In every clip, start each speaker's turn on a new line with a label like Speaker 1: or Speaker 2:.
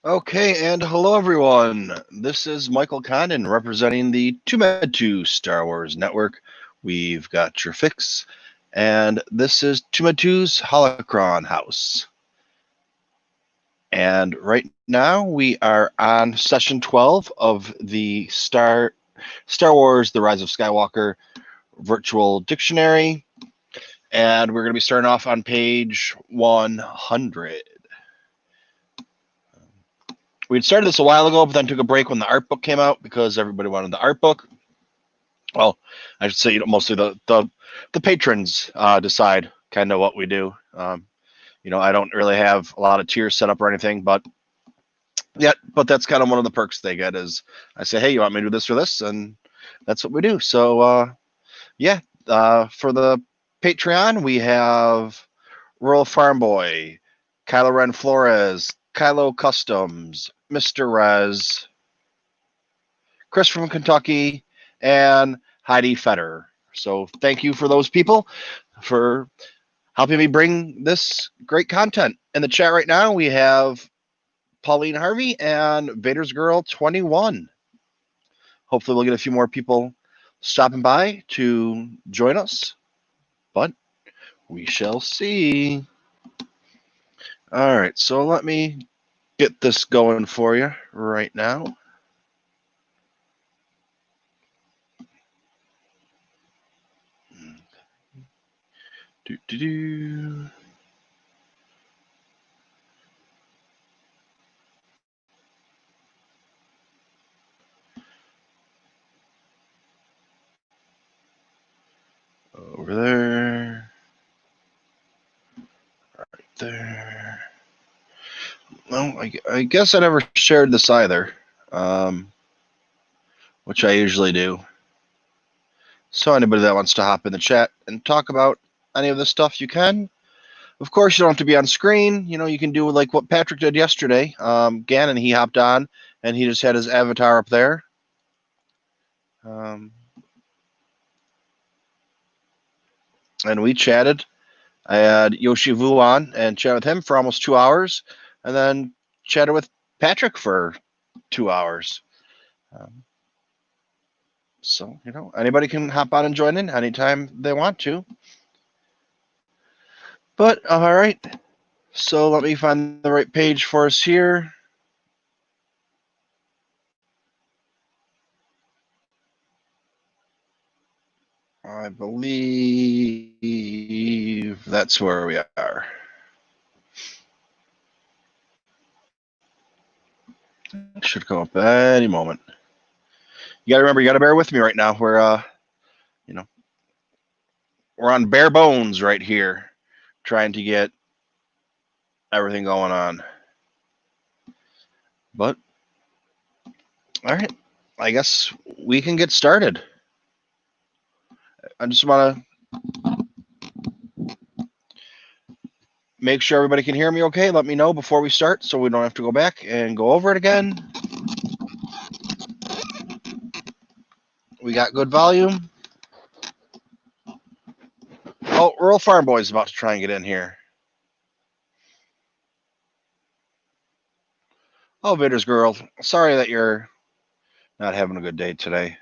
Speaker 1: Okay, and hello everyone. This is Michael Condon representing the TooMedToo Star Wars Network. We've got your fix, and this is TooMedToo's Holocron House. And right now we are on session 12 of the Star Wars: The Rise of Skywalker Virtual Dictionary, and we're going to be starting off on page 100. We'd started this a while ago, but then took a break when the art book came out because everybody wanted the art book. Well, I should say, mostly the patrons decide kind of what we do. I don't really have a lot of tiers set up or anything, but that's kind of one of the perks they get is I say, hey, you want me to do this or this, and that's what we do. So for the Patreon, we have Rural Farm Boy, Kylo Ren Flores, Kylo Customs, Mr. Rez, Chris from Kentucky, and Heidi Fetter. So thank you for those people for helping me bring this great content. In the chat right now, we have Pauline Harvey and Vader's Girl 21. Hopefully we'll get a few more people stopping by to join us, but we shall see. All right, so let me get this going for you right now. Over there. Right there. Well, I guess I never shared this either, which I usually do. So anybody that wants to hop in the chat and talk about any of this stuff, you can. Of course, you don't have to be on screen. You can do like what Patrick did yesterday. Gannon, he hopped on, and he just had his avatar up there. And we chatted. I had Yoshi Vu on and chatted with him for almost 2 hours, and then chatted with Patrick for 2 hours. So, anybody can hop on and join in anytime they want to. But, all right. So let me find the right page for us here. I believe that's where we are. It should come up any moment. You got to remember, you got to bear with me right now. We're on bare bones right here, trying to get everything going on. But, all right, I guess we can get started. I just want to make sure everybody can hear me okay. Let me know before we start so we don't have to go back and go over it again. We got good volume. Oh, Rural Farm Boy is about to try and get in here. Oh, Vader's Girl, sorry that you're not having a good day today.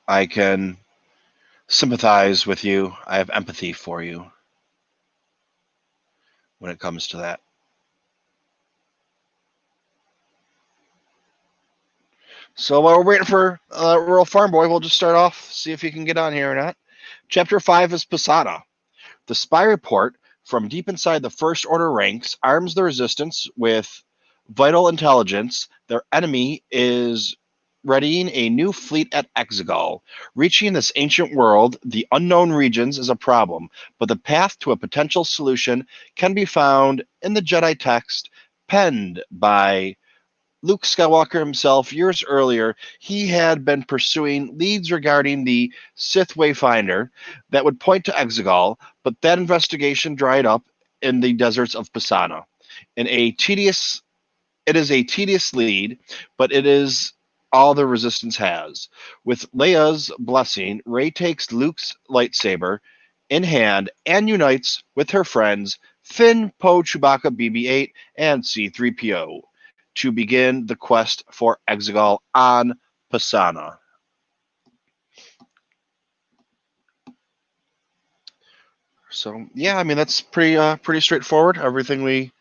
Speaker 1: I can sympathize with you. I have empathy for you when it comes to that. So while we're waiting for Rural Farm Boy, we'll just start off, see if he can get on here or not. Chapter 5 is Posada. The spy report from deep inside the First Order ranks arms the Resistance with vital intelligence. Their enemy is readying a new fleet at Exegol. Reaching this ancient world, the unknown regions, is a problem, but the path to a potential solution can be found in the Jedi text penned by Luke Skywalker himself. Years earlier, he had been pursuing leads regarding the Sith Wayfinder that would point to Exegol, but that investigation dried up in the deserts of Pisana. It is a tedious lead, but it is all the Resistance has. With Leia's blessing, Rey takes Luke's lightsaber in hand and unites with her friends Finn, Poe, Chewbacca, BB-8, and C-3PO to begin the quest for Exegol on Pisana. So yeah, I mean that's pretty straightforward. Everything we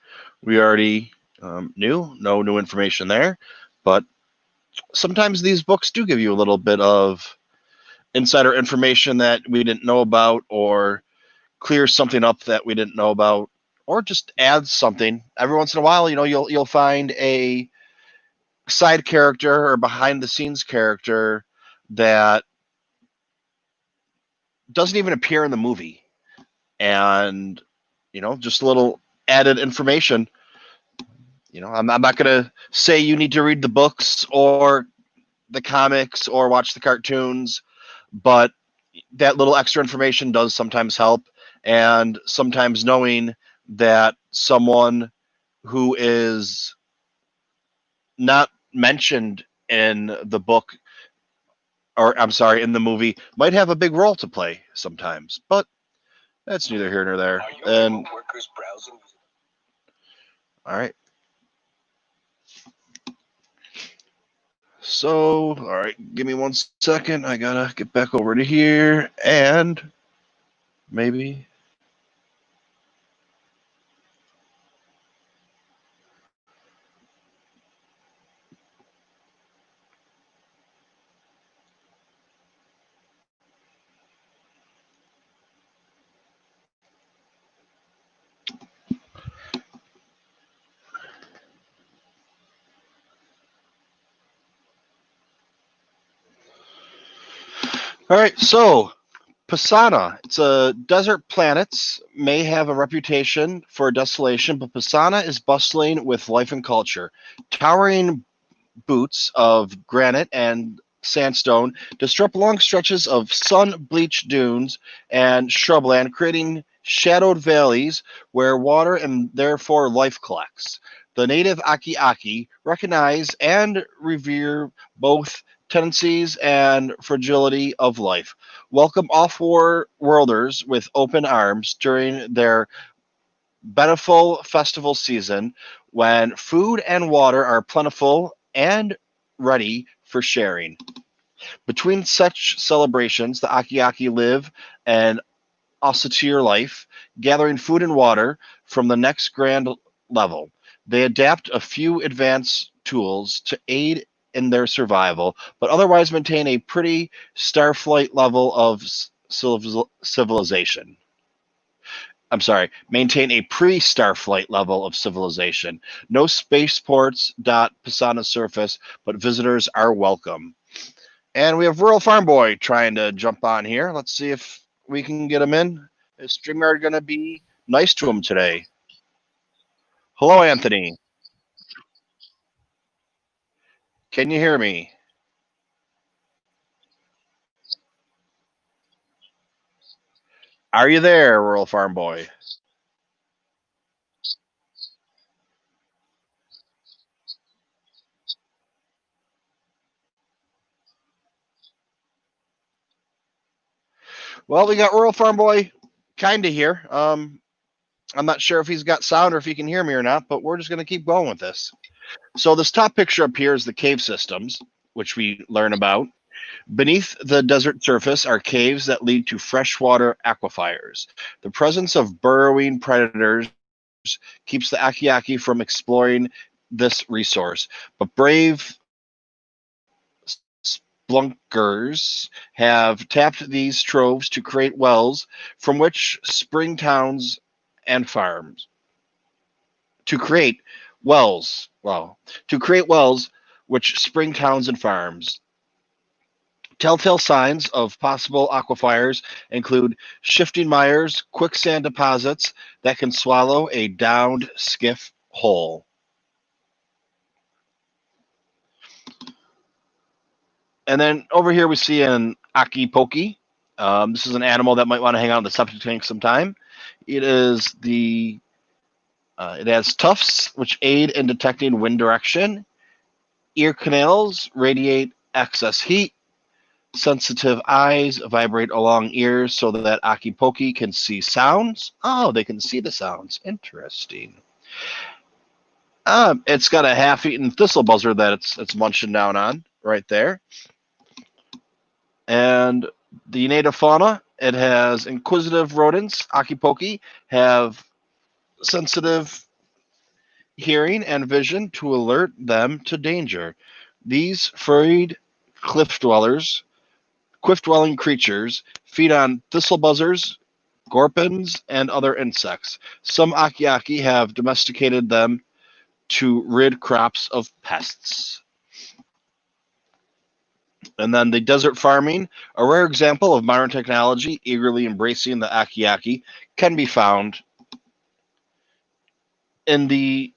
Speaker 1: already knew. No new information there, but sometimes these books do give you a little bit of insider information that we didn't know about, or clear something up that we didn't know about, or just adds something. Every once in a while, you'll find a side character or behind the scenes character that doesn't even appear in the movie, and just a little added information. I'm not gonna say you need to read the books or the comics or watch the cartoons, but that little extra information does sometimes help. And sometimes knowing that someone who is not mentioned in the book, or I'm sorry, in the movie, might have a big role to play sometimes. But that's neither here nor there. And all right. So, all right, give me 1 second. I gotta get back over to here, and maybe. All right, so Pisana. It's a desert planet, may have a reputation for desolation, but Pisana is bustling with life and culture. Towering buttes of granite and sandstone disrupt long stretches of sun-bleached dunes and shrubland, creating shadowed valleys where water and therefore life collects. The native Aki-Aki recognize and revere both tendencies and fragility of life. Welcome off-worlders with open arms during their bountiful festival season when food and water are plentiful and ready for sharing. Between such celebrations, the Aki-Aki live an austere life, gathering food and water from the next grand level. They adapt a few advanced tools to aid in their survival, but otherwise maintain a pretty starflight level of civilization. I'm sorry, maintain a pre-Starflight level of civilization. No spaceports dot Pisana's surface, but visitors are welcome. And we have Rural Farm Boy trying to jump on here. Let's see if we can get him in. Is StreamYard going to be nice to him today? Hello, Anthony. Can you hear me? Are you there, Rural Farm Boy? Well, we got Rural Farm Boy kind of here. I'm not sure if he's got sound or if he can hear me or not, but we're just going to keep going with this. So this top picture up here is the cave systems, which we learn about. Beneath the desert surface are caves that lead to freshwater aquifers. The presence of burrowing predators keeps the Aki-Aki from exploring this resource, but brave splunkers have tapped these troves to create wells from which spring towns and farms. To create wells which spring towns and farms. Telltale signs of possible aquifers include shifting mires, quicksand deposits that can swallow a downed skiff whole. And then over here we see an Aki-Poki. This is an animal that might want to hang out in the septic tank sometime. It is it has tufts which aid in detecting wind direction. Ear canals radiate excess heat. Sensitive eyes vibrate along ears so that Akipoki can see sounds. Oh, they can see the sounds. Interesting. It's got a half-eaten thistle buzzer that it's munching down on right there. And the native fauna, it has inquisitive rodents. Akipoki have sensitive hearing and vision to alert them to danger. These furried cliff-dwelling creatures feed on thistle buzzers, gorpins, and other insects. Some Akiaki have domesticated them to rid crops of pests. And then the desert farming, a rare example of modern technology eagerly embracing the Akiaki, can be found in the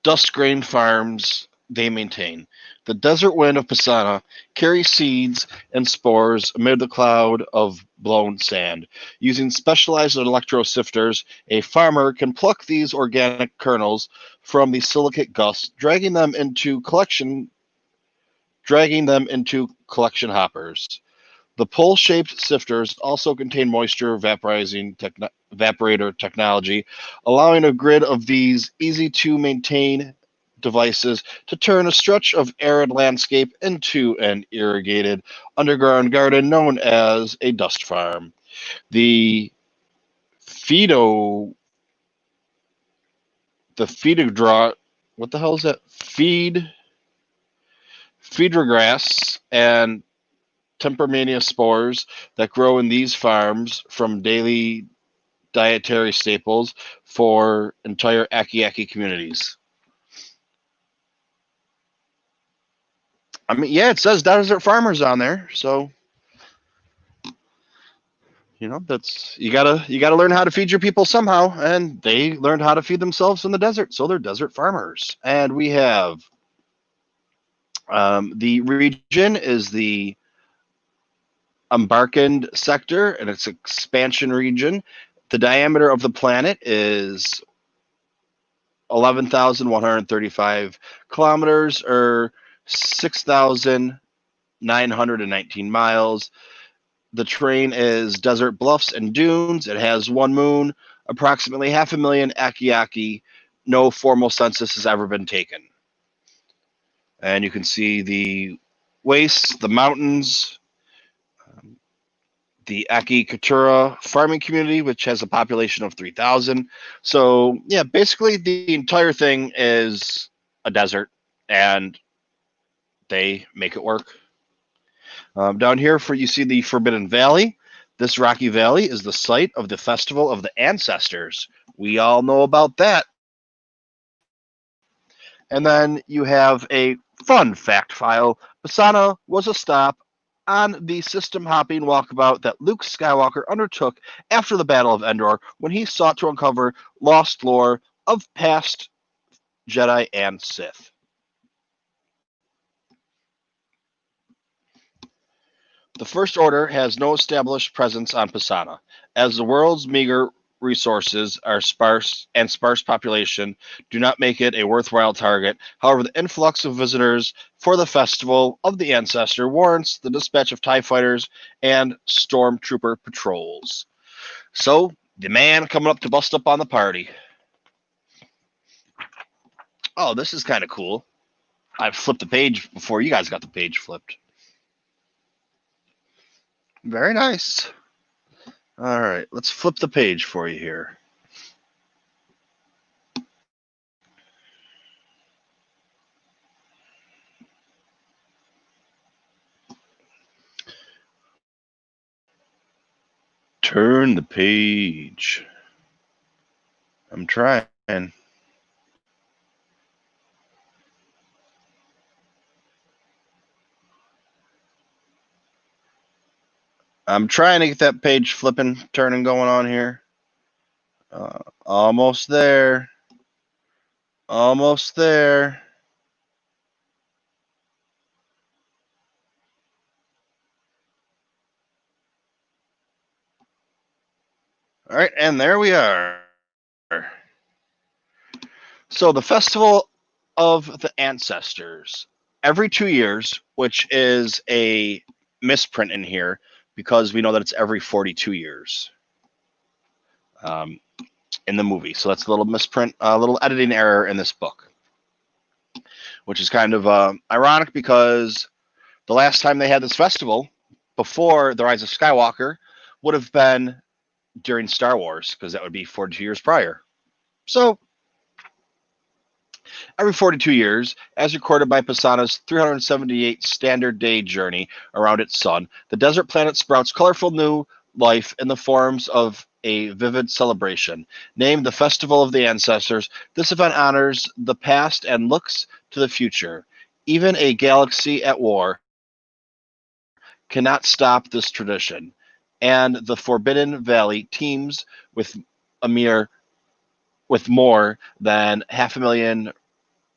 Speaker 1: dust grain farms they maintain. The desert wind of Pisana carries seeds and spores amid the cloud of blown sand. Using specialized electrosifters, a farmer can pluck these organic kernels from the silicate gust, dragging them into collection hoppers. The pole-shaped sifters also contain moisture evaporator technology, allowing a grid of these easy-to-maintain devices to turn a stretch of arid landscape into an irrigated underground garden known as a dust farm. The feedograss, what the hell is that? Feedergrass and temperamentia spores that grow in these farms from daily dietary staples for entire Aki communities. I mean, yeah, it says desert farmers on there, so that's you gotta learn how to feed your people somehow, and they learned how to feed themselves in the desert, so they're desert farmers. And we have the region is the Umbarkand sector, and it's an expansion region. The diameter of the planet is 11,135 kilometers, or 6,919 miles. The terrain is desert bluffs and dunes. It has one moon, approximately 500,000 Akiaki. No formal census has ever been taken. And you can see the wastes, the mountains, the Aki Katura farming community, which has a population of 3,000. So, yeah, basically the entire thing is a desert, and they make it work. Down here, you see the Forbidden Valley. This rocky valley is the site of the Festival of the Ancestors. We all know about that. And then you have a fun fact file. Pisana was a stop on the system-hopping walkabout that Luke Skywalker undertook after the Battle of Endor, when he sought to uncover lost lore of past Jedi and Sith. The First Order has no established presence on Pisana, as the world's meager resources are sparse population do not make it a worthwhile target. However, the influx of visitors for the Festival of the Ancestor warrants the dispatch of TIE fighters and stormtrooper patrols. So, the man coming up to bust up on the party. Oh, this is kind of cool. I flipped the page before you guys got the page flipped. Very nice. All right, let's flip the page for you here. Turn the page. I'm trying. I'm trying to get that page flipping, turning going on here. Almost there. Almost there. All right, and there we are. So the Festival of the Ancestors, every 2 years, which is a misprint in here because we know that it's every 42 years in the movie. So that's a little misprint, a little editing error in this book, which is kind of ironic because the last time they had this festival before The Rise of Skywalker would have been during Star Wars, because that would be 42 years prior. So every 42 years, as recorded by Pisana's 378 standard day journey around its sun, the desert planet sprouts colorful new life in the forms of a vivid celebration. Named the Festival of the Ancestors, this event honors the past and looks to the future. Even a galaxy at war cannot stop this tradition, and the Forbidden Valley teems with more than 500,000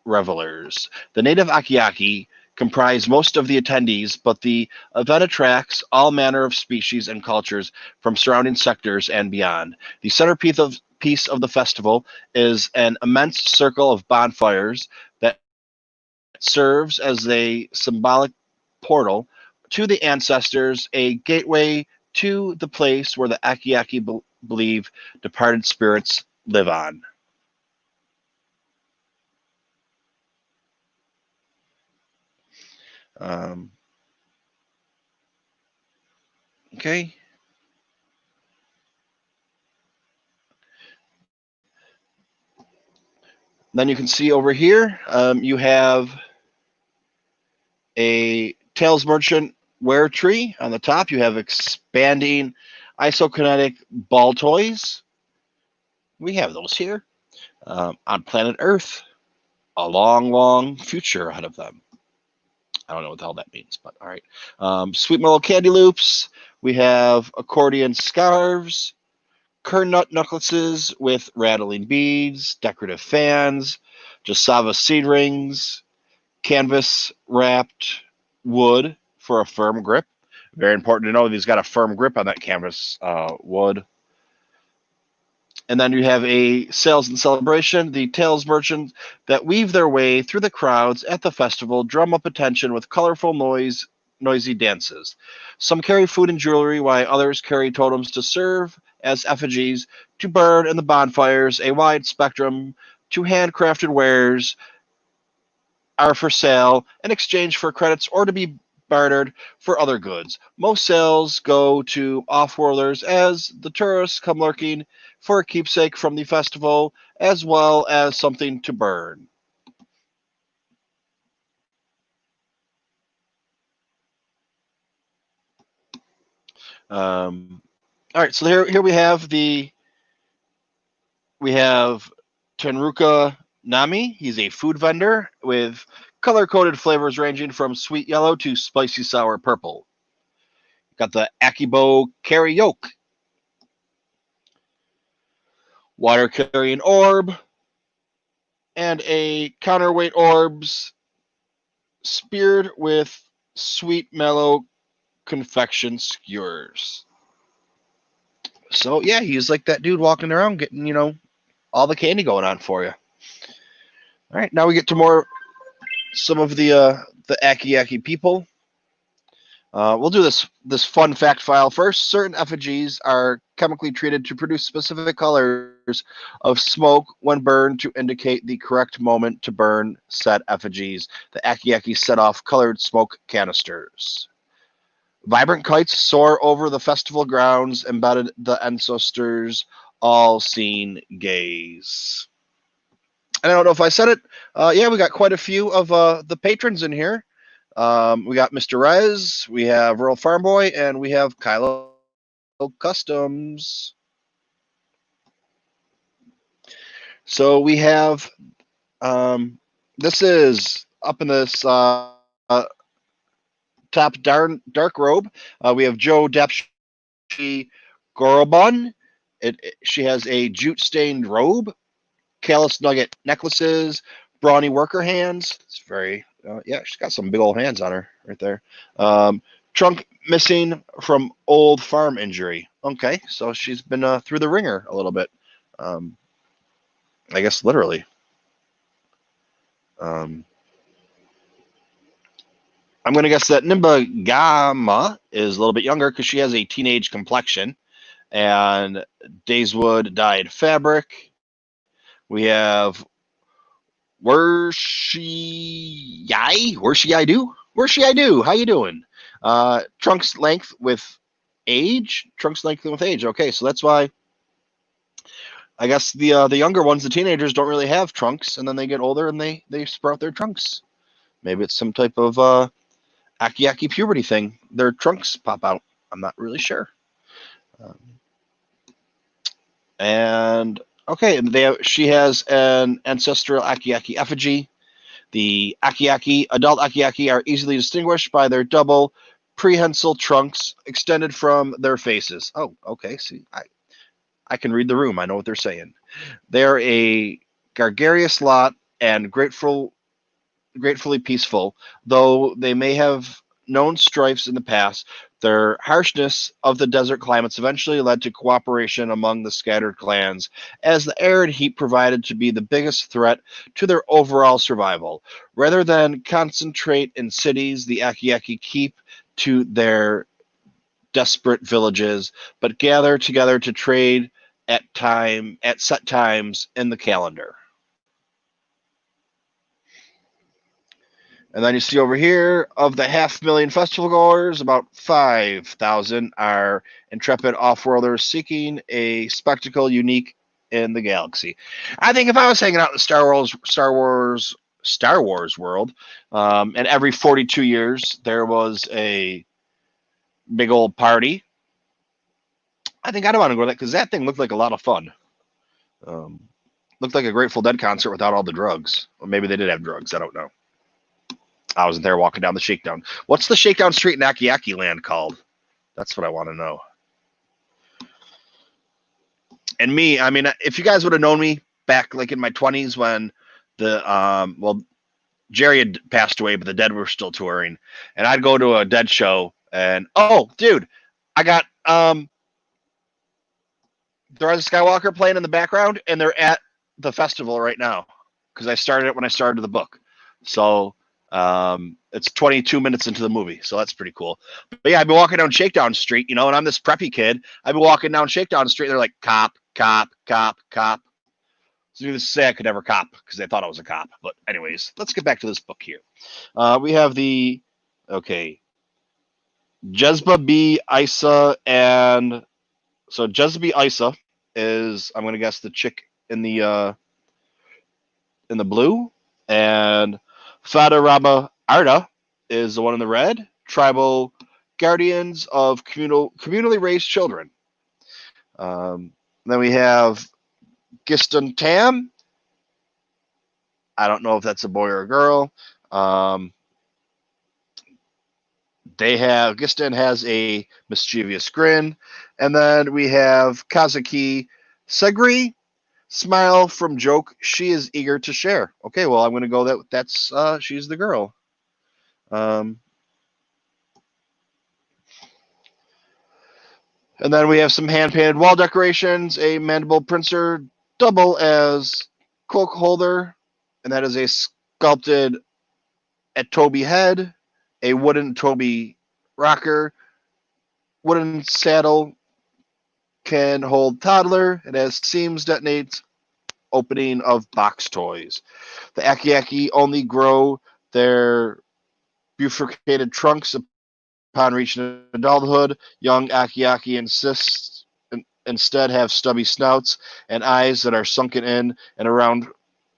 Speaker 1: revelers. The native Akiaki comprise most of the attendees, but the event attracts all manner of species and cultures from surrounding sectors and beyond. The centerpiece of the festival is an immense circle of bonfires that serves as a symbolic portal to the ancestors, a gateway to the place where the Akiaki believe departed spirits live on. Okay. Then you can see over here, you have a Tails Merchant wear tree on the top. You have expanding isokinetic ball toys. We have those here on planet Earth. A long, long future ahead of them. I don't know what the hell that means, but all right. Sweet Mellow Candy Loops. We have accordion scarves, kern nut necklaces with rattling beads, decorative fans, Jasava seed rings, canvas wrapped wood for a firm grip. Very important to know he's got a firm grip on that canvas wood. And then you have a sales and celebration. The Tails merchants that weave their way through the crowds at the festival drum up attention with colorful noisy dances. Some carry food and jewelry, while others carry totems to serve as effigies to burn in the bonfires. A wide spectrum to handcrafted wares are for sale in exchange for credits or to be bartered for other goods. Most sales go to off-worlders as the tourists come lurking for a keepsake from the festival, as well as something to burn. All right, so here we have Tenruka Nami. He's a food vendor with color-coded flavors ranging from sweet yellow to spicy sour purple. Got the Akibo Karaoke, water carrying orb, and a counterweight orbs speared with sweet mellow confection skewers. So yeah, he's like that dude walking around getting, all the candy going on for you. All right, now we get to some of the Aki people. We'll do this fun fact file first. Certain effigies are chemically treated to produce specific colors of smoke when burned to indicate the correct moment to burn said effigies. The Aki set off colored smoke canisters. Vibrant kites soar over the festival grounds, embedded the ancestors' all-seeing gaze. And I don't know if I said it. Yeah, we got quite a few of the patrons in here. We got Mr. Rez, we have Rural Farm Boy, and we have Kylo Customs. So we have, this is up in this top dark robe. We have Joe Depshi Gorobun. She has a jute-stained robe, callus nugget necklaces, brawny worker hands. It's very, yeah, she's got some big old hands on her right there. Trunk missing from old farm injury. Okay, so she's been through the ringer a little bit. I guess literally. I'm going to guess that Nimba Gamma is a little bit younger because she has a teenage complexion. And Dayswood dyed fabric. We have Where She I do? How you doing? Trunks length with age. Okay, so that's why I guess the younger ones, the teenagers, don't really have trunks, and then they get older and they sprout their trunks. Maybe it's some type of aki puberty thing. Their trunks pop out. I'm not really sure. And okay, she has an ancestral aki effigy. The adult aki are easily distinguished by their double prehensile trunks extended from their faces. Oh, okay. See, I can read the room. I know what they're saying. They're a gregarious lot and gratefully peaceful, though they may have known strifes in the past. Their harshness of the desert climates eventually led to cooperation among the scattered clans, as the arid heat proved to be the biggest threat to their overall survival. Rather than concentrate in cities, the Aki keep to their desperate villages, but gather together to trade at set times in the calendar. And then you see over here, of the 500,000 festival goers, about 5,000 are intrepid off-worlders seeking a spectacle unique in the galaxy. I think if I was hanging out in the Star Wars world, and every 42 years there was a big old party, I think I'd want to go to that because that thing looked like a lot of fun. Looked like a Grateful Dead concert without all the drugs. Or maybe they did have drugs. I don't know. I wasn't there walking down the shakedown. What's the shakedown street in Aki land called? That's what I want to know. And me, I mean, if you guys would have known me back like in my 20s when Jerry had passed away, but the Dead were still touring, and I'd go to a Dead show, and dude, I got The Rise of Skywalker playing in the background, and they're at the festival right now because I started it when I started the book. So it's 22 minutes into the movie, so that's pretty cool. But yeah, I've been walking down Shakedown Street, and I'm this preppy kid. I've been walking down Shakedown Street, and they're like, cop, cop, cop, cop. So needless to say, I could never cop because they thought I was a cop. But anyways, let's get back to this book here. We have Jezba B. Isa, and so Jezba B. Isa is, I'm going to guess, the chick in the blue, and Fadarama Arda is the one in the red. Tribal guardians of communally raised children. Then we have Giston Tam. I don't know if that's a boy or a girl. Giston has a mischievous grin. And then we have Kazuki Segri. Smile from joke. She is eager to share. Okay, well, I'm going to go that's she's the girl. And then we have some hand-painted wall decorations, a mandible pincer double as cloak holder, and that is a sculpted Toby head, a wooden Toby rocker, wooden saddle can hold toddler. It has seams, detonates, opening of box toys. The Aki only grow their bifurcated trunks upon reaching adulthood. Young Aki instead have stubby snouts and eyes that are sunken in and around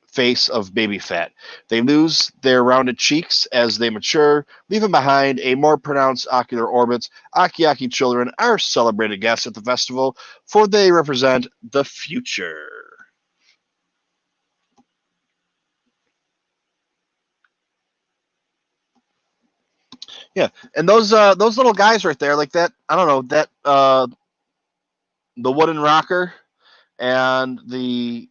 Speaker 1: face of baby fat. They lose their rounded cheeks as they mature, leaving behind a more pronounced ocular orbits. Aki children are celebrated guests at the festival, for they represent the future. Yeah, and those little guys right there, like that, I don't know, that the wooden rocker and the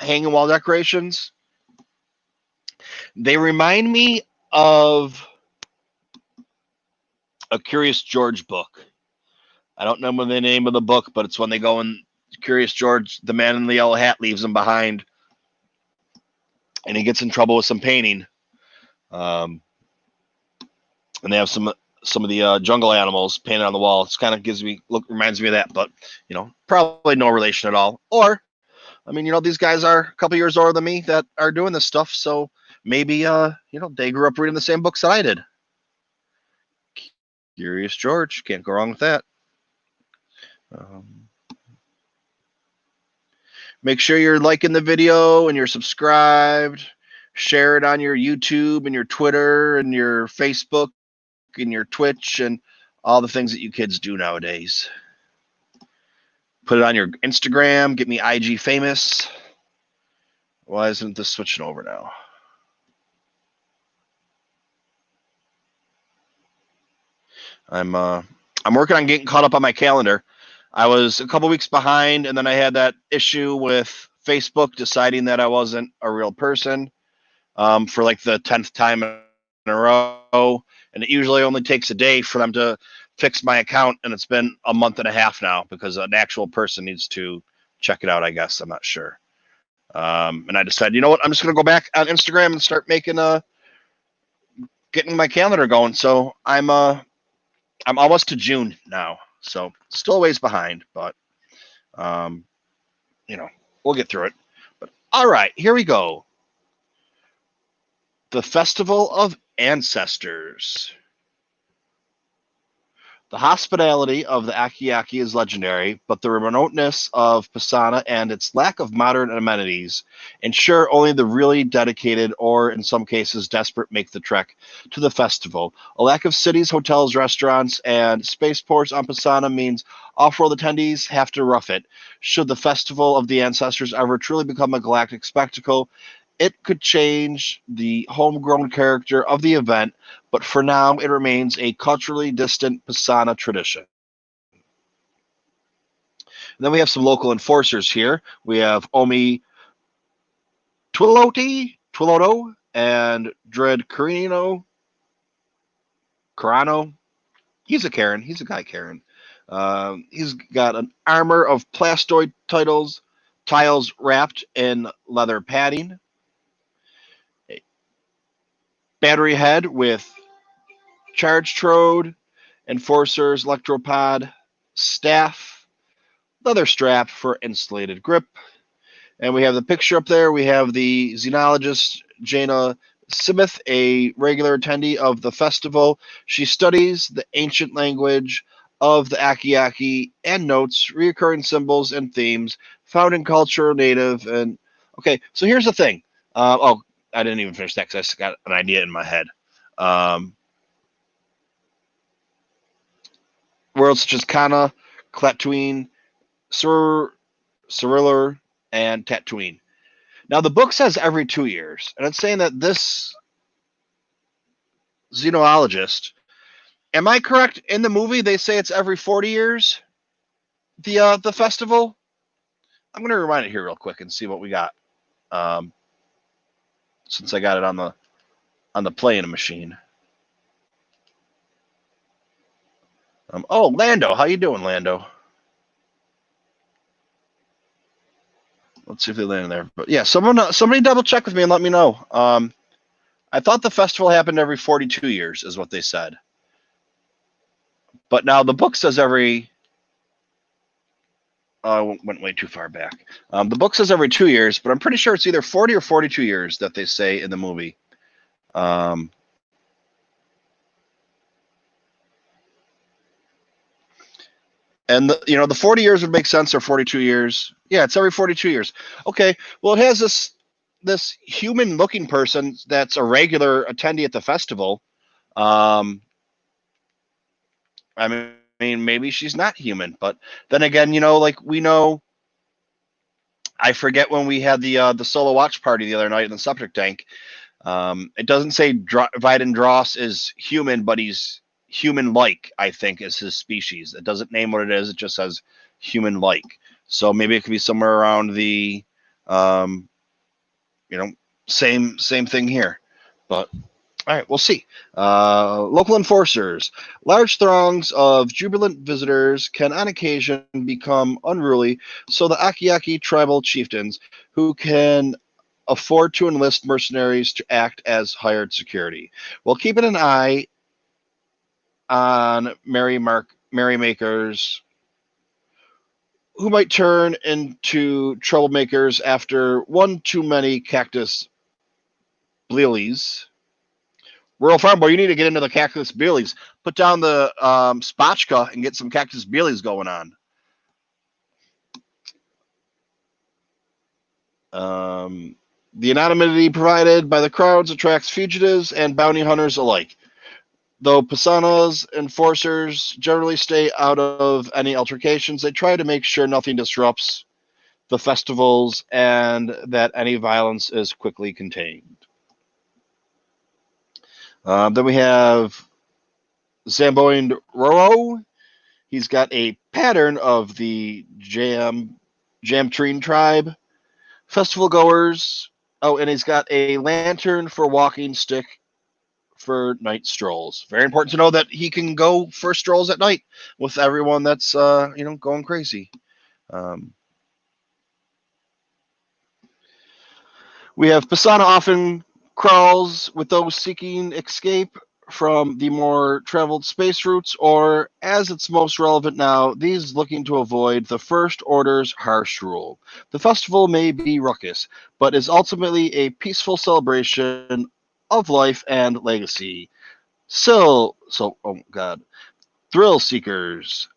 Speaker 1: hanging wall decorations, they remind me of a Curious George book. I don't remember the name of the book, but it's when they go in Curious George, the man in the yellow hat leaves him behind, and he gets in trouble with some painting. And they have some of the jungle animals painted on the wall. It's kind of reminds me of that, but probably no relation at all. Or, I mean, these guys are a couple years older than me that are doing this stuff, so maybe they grew up reading the same books that I did. Curious George, can't go wrong with that. Make sure you're liking the video and you're subscribed. Share it on your YouTube and your Twitter and your Facebook and your Twitch and all the things that you kids do nowadays. Put it on your Instagram. Get me IG famous. Why isn't this switching over now? I'm working on getting caught up on my calendar. I was a couple weeks behind, and then I had that issue with Facebook deciding that I wasn't a real person for like the 10th time in a row. And it usually only takes a day for them to fix my account, and it's been a month and a half now because an actual person needs to check it out, I guess. I'm not sure. And I decided, you know what? I'm just going to go back on Instagram and start making getting my calendar going. So I'm almost to June now. So still a ways behind, but we'll get through it. But all right, here we go. The Festival of Ancestors. The hospitality of the Aki-Aki is legendary, but the remoteness of Pisana and its lack of modern amenities ensure only the really dedicated or, in some cases, desperate make the trek to the festival. A lack of cities, hotels, restaurants, and spaceports on Pisana means off-world attendees have to rough it. Should the Festival of the Ancestors ever truly become a galactic spectacle, it could change the homegrown character of the event, but for now it remains a culturally distant Pisana tradition. And then we have some local enforcers here. We have Omi Twiloto and Dread Carino. He's a Karen. He's a guy Karen. He's got an armor of plastoid tiles wrapped in leather padding. Battery head with charge trode, enforcers, electropod, staff, leather strap for insulated grip. And we have the picture up there. We have the xenologist Jaina Smith, a regular attendee of the festival. She studies the ancient language of the Aki-Aki and notes recurring symbols and themes found in culture native. And okay, so here's the thing. I didn't even finish that because I just got an idea in my head. Worlds such as Kana, Klatooine, Cyrillar, and Tatooine. Now, the book says every 2 years, and it's saying that this xenologist, am I correct? In the movie, they say it's every 40 years, the festival? I'm going to rewind it here real quick and see what we got. Since I got it on the playing machine. Lando, how you doing, Lando? Let's see if they land there. But yeah, somebody double check with me and let me know. I thought the festival happened every 42 years, is what they said. But now the book says every. I went way too far back. The book says every 2 years, but I'm pretty sure it's either 40 or 42 years that they say in the movie. And the 40 years would make sense, or 42 years. Yeah, it's every 42 years. Okay, well, it has this human-looking person that's a regular attendee at the festival. I mean, maybe she's not human, but then again, like we know, I forget when we had the solo watch party the other night in the septic tank. It doesn't say Viden Dross is human, but he's human-like, I think, is his species. It doesn't name what it is. It just says human-like. So maybe it could be somewhere around the, same thing here. But all right, we'll see. Local enforcers. Large throngs of jubilant visitors can on occasion become unruly, so the Aki-Aki tribal chieftains, who can afford to enlist mercenaries to act as hired security, while keeping an eye on merrymakers who might turn into troublemakers after one too many cactus bleelies. Rural Farm Boy, you need to get into the cactus bleelies. Put down the spotchka and get some cactus bleelies going on. The anonymity provided by the crowds attracts fugitives and bounty hunters alike. Though Pisana's enforcers generally stay out of any altercations, they try to make sure nothing disrupts the festivals and that any violence is quickly contained. Then we have Zamboined Roro. He's got a pattern of the Jamtrine tribe. Festival goers. Oh, and he's got a lantern for walking stick for night strolls. Very important to know that he can go for strolls at night with everyone that's going crazy. We have Pisana often crawls with those seeking escape from the more traveled space routes, or, as it's most relevant now, these looking to avoid the First Order's harsh rule. The festival may be ruckus, but is ultimately a peaceful celebration of life and legacy. Thrill seekers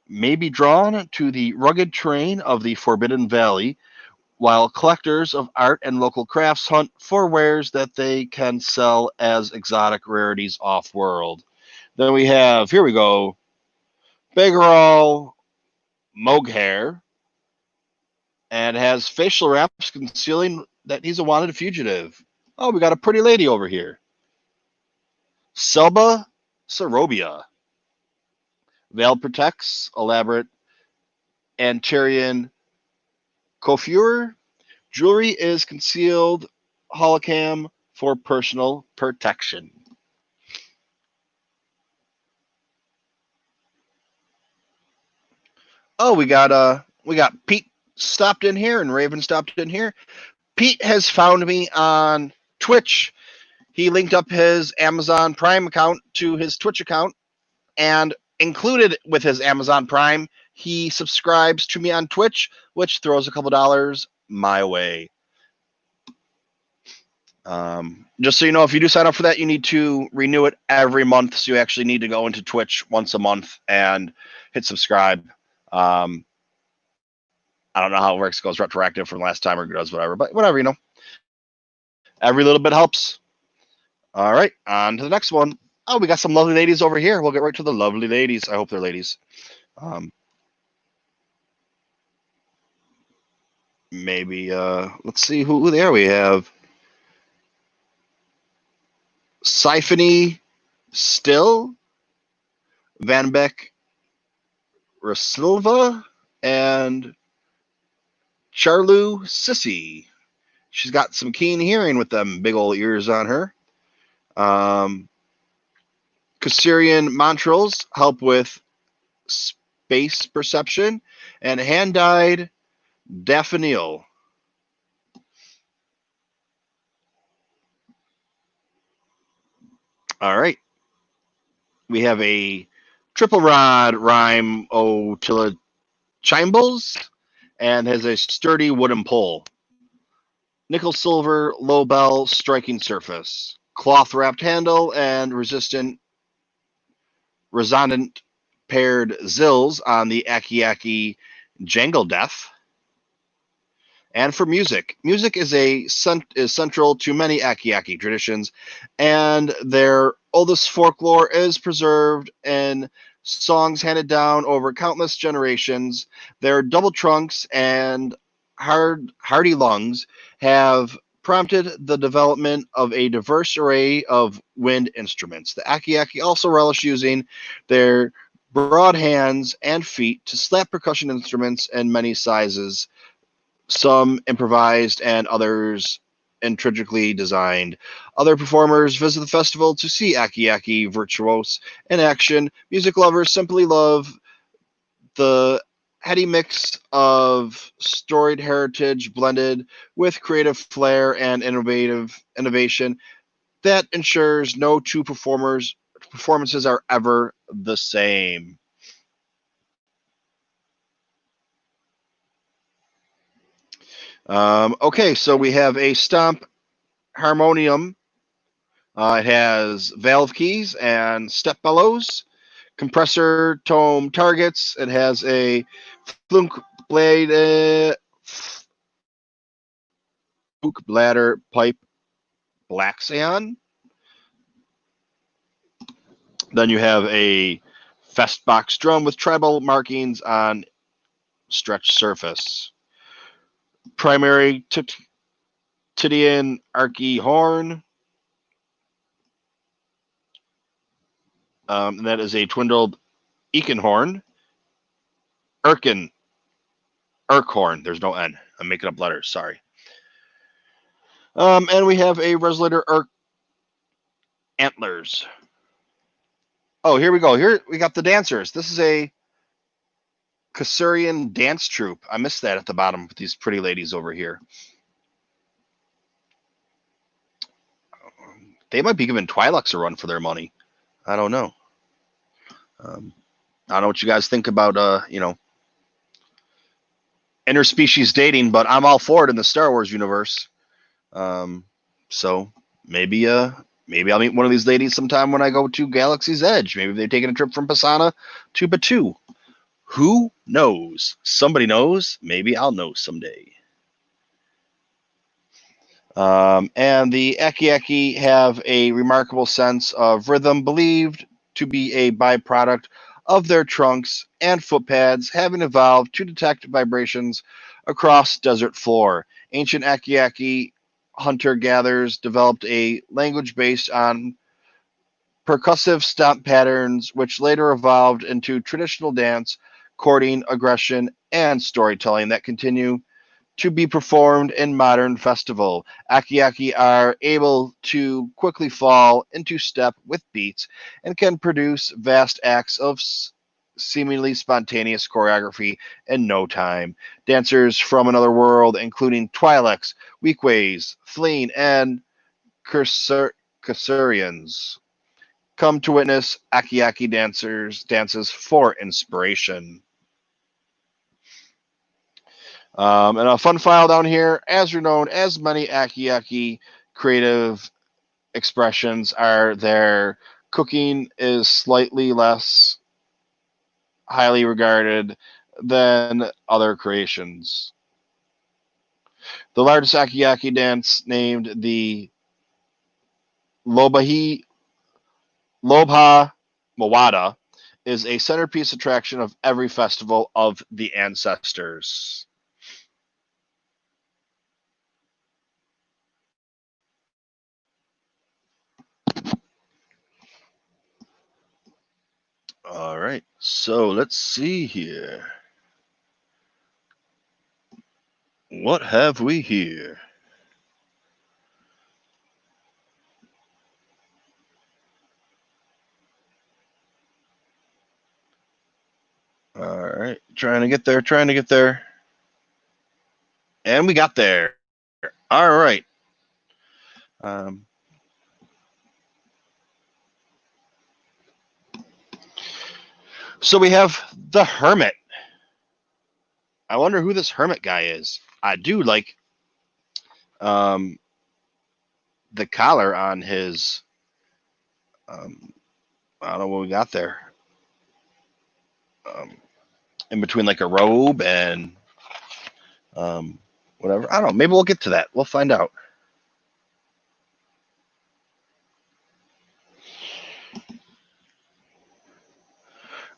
Speaker 1: may be drawn to the rugged terrain of the Forbidden Valley, while collectors of art and local crafts hunt for wares that they can sell as exotic rarities off-world. Then we have, here we go, Beggarall Moghair, and has facial wraps concealing that he's a wanted fugitive. Oh, we got a pretty lady over here. Selba Sarobia. Veil protects, elaborate Antarian coiffure. Jewelry is concealed holocam for personal protection. Oh, we got Pete stopped in here and Raven stopped in here. Pete has found me on Twitch. He linked up his Amazon Prime account to his Twitch account, and included with his Amazon Prime, he subscribes to me on Twitch, which throws a couple dollars my way. Just so you know, if you do sign up for that, you need to renew it every month. So you actually need to go into Twitch once a month and hit subscribe. I don't know how it works. It goes retroactive from last time or does whatever, but whatever, every little bit helps. All right, on to the next one. Oh, we got some lovely ladies over here. We'll get right to the lovely ladies. I hope they're ladies. Maybe, let's see who there we have. Siphony Still, Van Beck Rasilva, and Charlu Sissy. She's got some keen hearing with them big old ears on her. Cassarian Montrals help with space perception, and hand-dyed Daphneal. All right. We have a triple rod rhyme Otilla Chimbles and has a sturdy wooden pole. Nickel silver low bell striking surface. Cloth wrapped handle and resonant paired zills on the Aki Jangle Death. And for music is central to many Aki traditions, and their oldest folklore is preserved in songs handed down over countless generations. Their double trunks and hardy lungs have prompted the development of a diverse array of wind instruments. The Aki also relish using their broad hands and feet to slap percussion instruments in many sizes, some improvised and others intricately designed. Other performers visit the festival to see Aki virtuose in action. Music lovers simply love the heady mix of storied heritage blended with creative flair and innovation that ensures no two performances are ever the same. Okay, so we have a Stomp harmonium. It has valve keys and step bellows, compressor tone targets. It has a fluke blade, fluke bladder pipe black sand. Then you have a fest box drum with tribal markings on stretched surface. Primary Tidian Archy horn. And that is a twindled Eakin horn. Erk horn. There's no N. I'm making up letters. Sorry. And we have a Resonator Erk antlers. Oh, here we go. Here we got the dancers. This is a Kasurian dance troupe. I missed that at the bottom with these pretty ladies over here. They might be giving Twi'leks a run for their money. I don't know. I don't know what you guys think about, interspecies dating, but I'm all for it in the Star Wars universe. So maybe I'll meet one of these ladies sometime when I go to Galaxy's Edge. Maybe they're taking a trip from Pisana to Batuu. Who knows? Somebody knows. Maybe I'll know someday. And the Aki have a remarkable sense of rhythm, believed to be a byproduct of their trunks and foot pads having evolved to detect vibrations across desert floor. Ancient Aki hunter-gatherers developed a language based on percussive stomp patterns, which later evolved into traditional dance, courting, aggression, and storytelling that continue to be performed in modern festival. Aki are able to quickly fall into step with beats and can produce vast acts of seemingly spontaneous choreography in no time. Dancers from another world, including Twi'leks, Weekways, Fleen, and Kasurians, come to witness Aki dances for inspiration. And a fun file down here, as you're known, as many Aki creative expressions are there, cooking is slightly less highly regarded than other creations. The largest Aki dance, named the Lobha Mawada, is a centerpiece attraction of every festival of the ancestors. All right, so let's see here. What have we here? All right, trying to get there. And we got there. All right. So we have the Hermit. I wonder who this Hermit guy is. I do like the collar on his. I don't know what we got there. In between like a robe and whatever. I don't know. Maybe we'll get to that. We'll find out.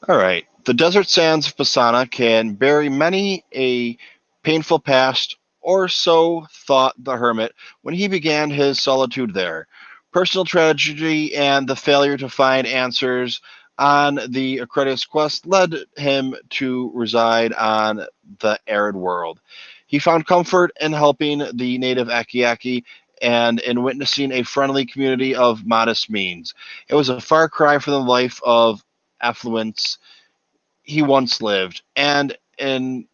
Speaker 1: All right. The desert sands of Pisana can bury many a painful past, or so thought the hermit when he began his solitude there. Personal tragedy and the failure to find answers on the Aquarius quest led him to reside on the arid world. He found comfort in helping the native Aki and in witnessing a friendly community of modest means. It was a far cry from the life of affluence he once lived, and and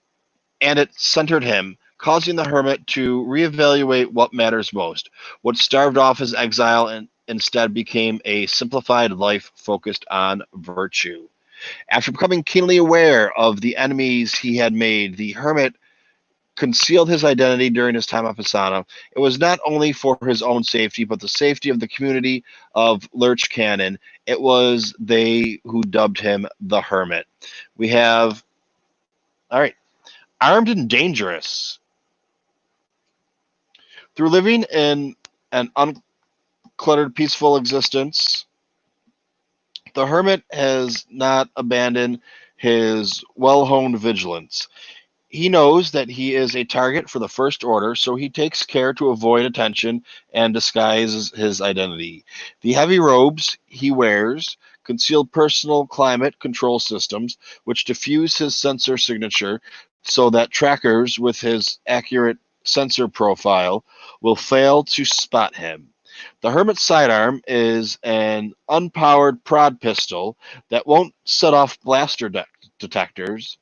Speaker 1: it centered him, causing the hermit to reevaluate what matters most. What starved off his exile and instead became a simplified life focused on virtue. After becoming keenly aware of the enemies he had made, the hermit concealed his identity during his time on Pisana. It was not only for his own safety, but the safety of the community of Lurch Cannon. It was they who dubbed him the Hermit. We have, all right, armed and dangerous. Through living in an uncluttered, peaceful existence, the Hermit has not abandoned his well-honed vigilance. He knows that he is a target for the First Order, so he takes care to avoid attention and disguises his identity. The heavy robes he wears conceal personal climate control systems, which diffuse his sensor signature so that trackers with his accurate sensor profile will fail to spot him. The Hermit's sidearm is an unpowered prod pistol that won't set off blaster detectors.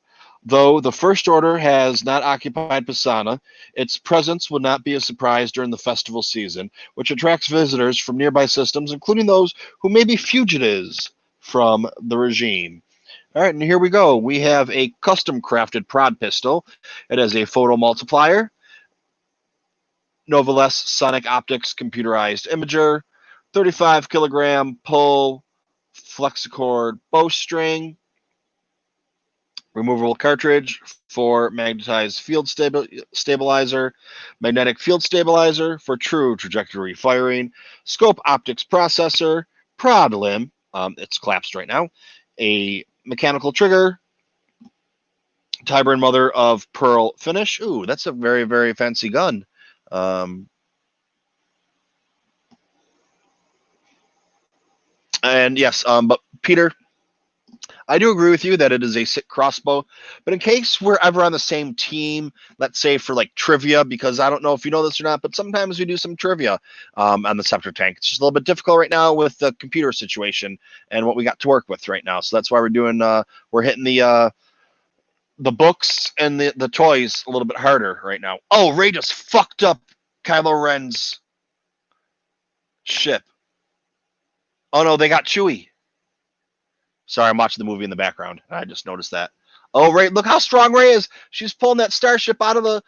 Speaker 1: Though the First Order has not occupied Pisana, its presence will not be a surprise during the festival season, which attracts visitors from nearby systems, including those who may be fugitives from the regime. All right, and here we go. We have a custom-crafted prod pistol. It has a photo multiplier, Novaless Sonic Optics computerized imager, 35 kilogram pull, flexicord bowstring, removable cartridge for magnetized field stabilizer, magnetic field stabilizer for true trajectory firing, scope optics processor, prod limb, it's collapsed right now, a mechanical trigger, Tybran mother of pearl finish. Ooh, that's a very, very fancy gun. And yes, but Peter, I do agree with you that it is a sit crossbow, but in case we're ever on the same team, let's say for like trivia, because I don't know if you know this or not, but sometimes we do some trivia on the Scepter tank. It's just a little bit difficult right now with the computer situation and what we got to work with right now. So that's why we're doing, we're hitting the books and the toys a little bit harder right now. Oh, Rey just fucked up Kylo Ren's ship. Oh no, they got Chewie. Sorry, I'm watching the movie in the background. I just noticed that. Oh, Rey, look how strong Rey is. She's pulling that starship out of the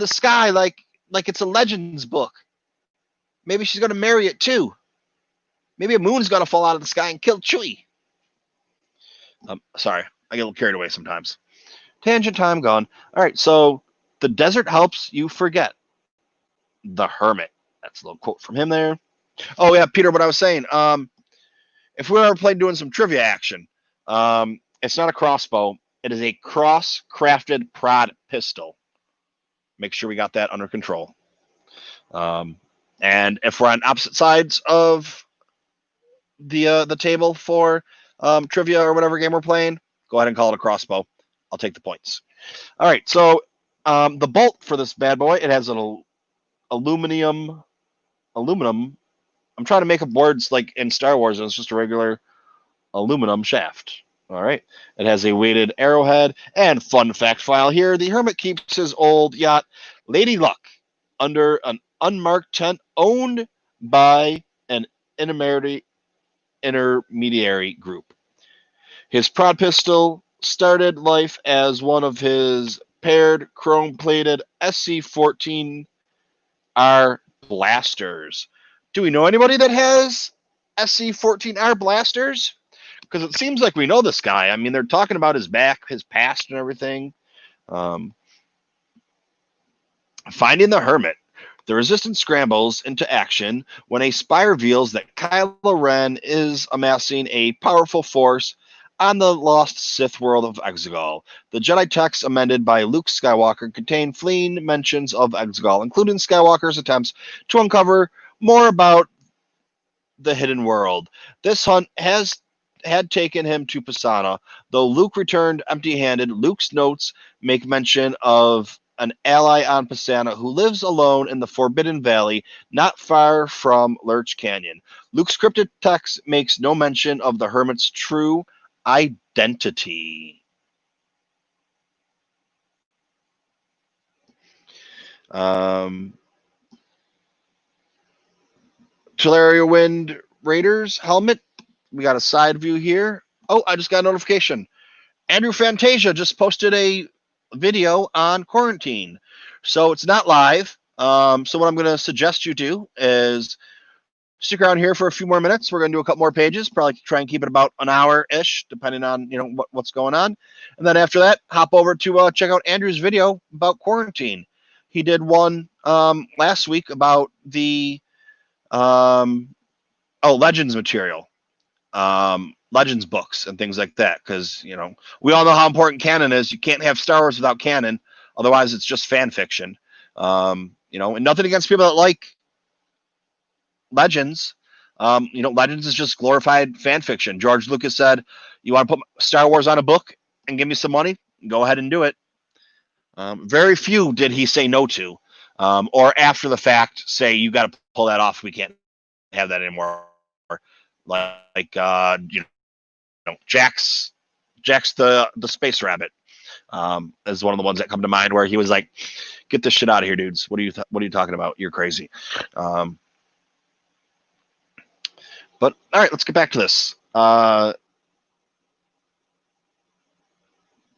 Speaker 1: sky like it's a Legends book. Maybe she's gonna marry it too. Maybe a moon's gonna fall out of the sky and kill Chewie. Sorry, I get a little carried away sometimes. Tangent time gone. All right, so the desert helps you forget. The Hermit. That's a little quote from him there. Oh yeah, Peter, what I was saying. If we ever played doing some trivia action, it's not a crossbow. It is a cross-crafted prod pistol. Make sure we got that under control. And if we're on opposite sides of the table for trivia or whatever game we're playing, go ahead and call it a crossbow. I'll take the points. All right, so the bolt for this bad boy, it has an aluminum. I'm trying to make up words like in Star Wars, and it's just a regular aluminum shaft. All right. It has a weighted arrowhead. And fun fact file here, the Hermit keeps his old yacht, Lady Luck, under an unmarked tent owned by an intermediary group. His prod pistol started life as one of his paired chrome-plated SC-14R blasters. Do we know anybody that has SC-14R blasters? Because it seems like we know this guy. I mean, they're talking about his back, his past, and everything. Finding the Hermit. The Resistance scrambles into action when a spy reveals that Kylo Ren is amassing a powerful force on the lost Sith world of Exegol. The Jedi texts amended by Luke Skywalker contain fleeting mentions of Exegol, including Skywalker's attempts to uncover more about the hidden world. This hunt had taken him to Pisana, though Luke returned empty-handed. Luke's notes make mention of an ally on Pisana who lives alone in the Forbidden Valley, not far from Lurch Canyon. Luke's cryptic text makes no mention of the Hermit's true identity. Tularia Wind Raiders helmet. We got a side view here. Oh, I just got a notification. Andrew Fantasia just posted a video on quarantine. So it's not live. So what I'm going to suggest you do is stick around here for a few more minutes. We're going to do a couple more pages, probably try and keep it about an hour-ish, depending on what's going on. And then after that, hop over to check out Andrew's video about quarantine. He did one last week about the Legends material, Legends books and things like that, because we all know how important canon is. You can't have Star Wars without canon, otherwise it's just fan fiction. And nothing against people that like Legends. Legends is just glorified fan fiction. George Lucas said, "You want to put Star Wars on a book and give me some money? Go ahead and do it." Very few did he say no to, or after the fact say, "You got to pull that off. We can't have that anymore." Like Jax the space rabbit is one of the ones that come to mind, where he was like, "Get this shit out of here, dudes. What are you talking about? You're crazy." But all right, let's get back to this.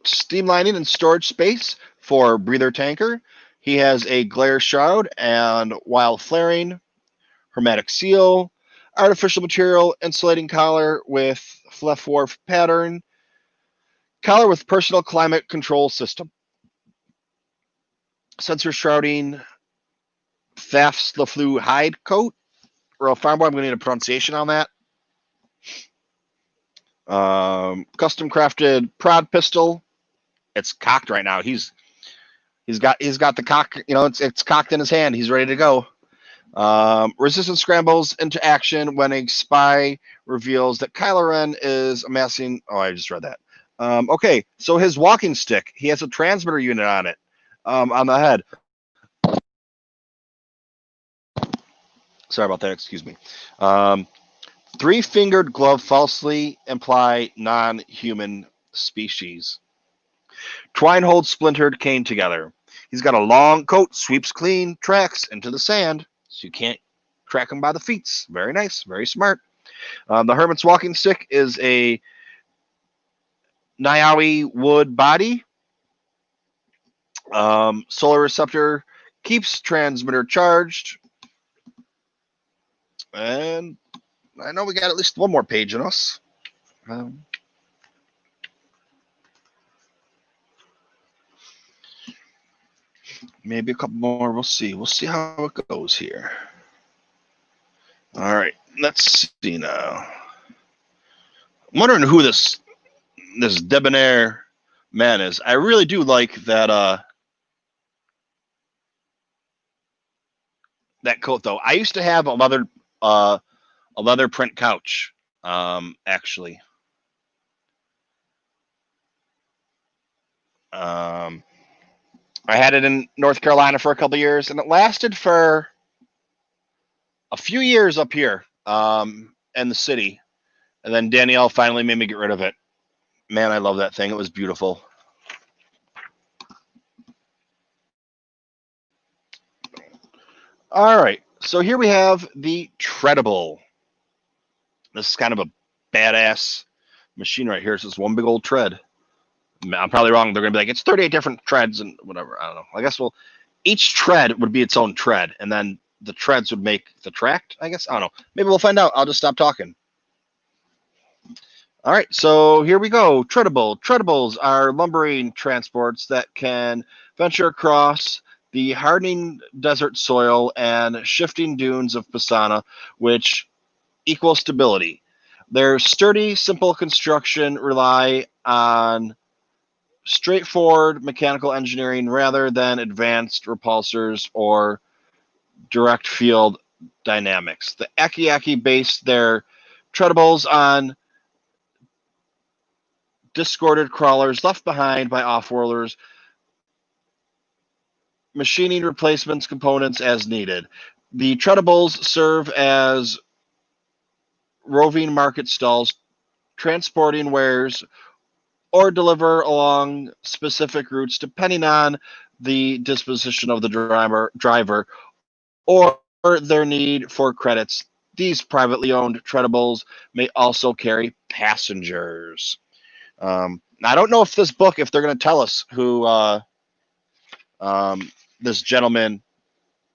Speaker 1: Steam lining and storage space for breather tanker. He has a glare shroud and while flaring, hermetic seal, artificial material, insulating collar with fluff wharf pattern, collar with personal climate control system, sensor shrouding, Thafts the Flu hide coat. Royal Farm Boy, I'm going to need a pronunciation on that. Custom crafted prod pistol. It's cocked right now. He's got the cock. It's cocked in his hand. He's ready to go. Resistance scrambles into action when a spy reveals that Kylo Ren is amassing. Oh, I just read that. Okay, so his walking stick. He has a transmitter unit on it, on the head. Sorry about that. Excuse me. Three-fingered glove falsely imply non-human species. Twine holds splintered cane together. He's got a long coat, sweeps clean tracks into the sand, so you can't track him by the feet. Very nice, very smart. The Hermit's walking stick is a Niaoui wood body. Solar receptor keeps transmitter charged. And I know we got at least one more page in us. Maybe a couple more. We'll see. We'll see how it goes here. All right. Let's see now. I'm wondering who this debonair man is. I really do like that that coat, though. I used to have a leather print couch, actually. I had it in North Carolina for a couple of years, and it lasted for a few years up here in the city. And then Danielle finally made me get rid of it. Man, I love that thing. It was beautiful. All right. So here we have the Treadable. This is kind of a badass machine right here. It's just one big old tread. I'm probably wrong. They're going to be like, it's 38 different treads and whatever. I don't know. I guess, each tread would be its own tread, and then the treads would make the tract, I guess. I don't know. Maybe we'll find out. I'll just stop talking. All right, so here we go. Treadable. Treadables are lumbering transports that can venture across the hardening desert soil and shifting dunes of Pisana, which equal stability. Their sturdy, simple construction rely on straightforward mechanical engineering rather than advanced repulsors or direct field dynamics. The Aki based their treadables on discorded crawlers left behind by off-worlders, machining replacements components as needed. The treadables serve as roving market stalls, transporting wares or deliver along specific routes depending on the disposition of the driver or their need for credits. These privately owned treadables may also carry passengers. I don't know if this book, if they're going to tell us who this gentleman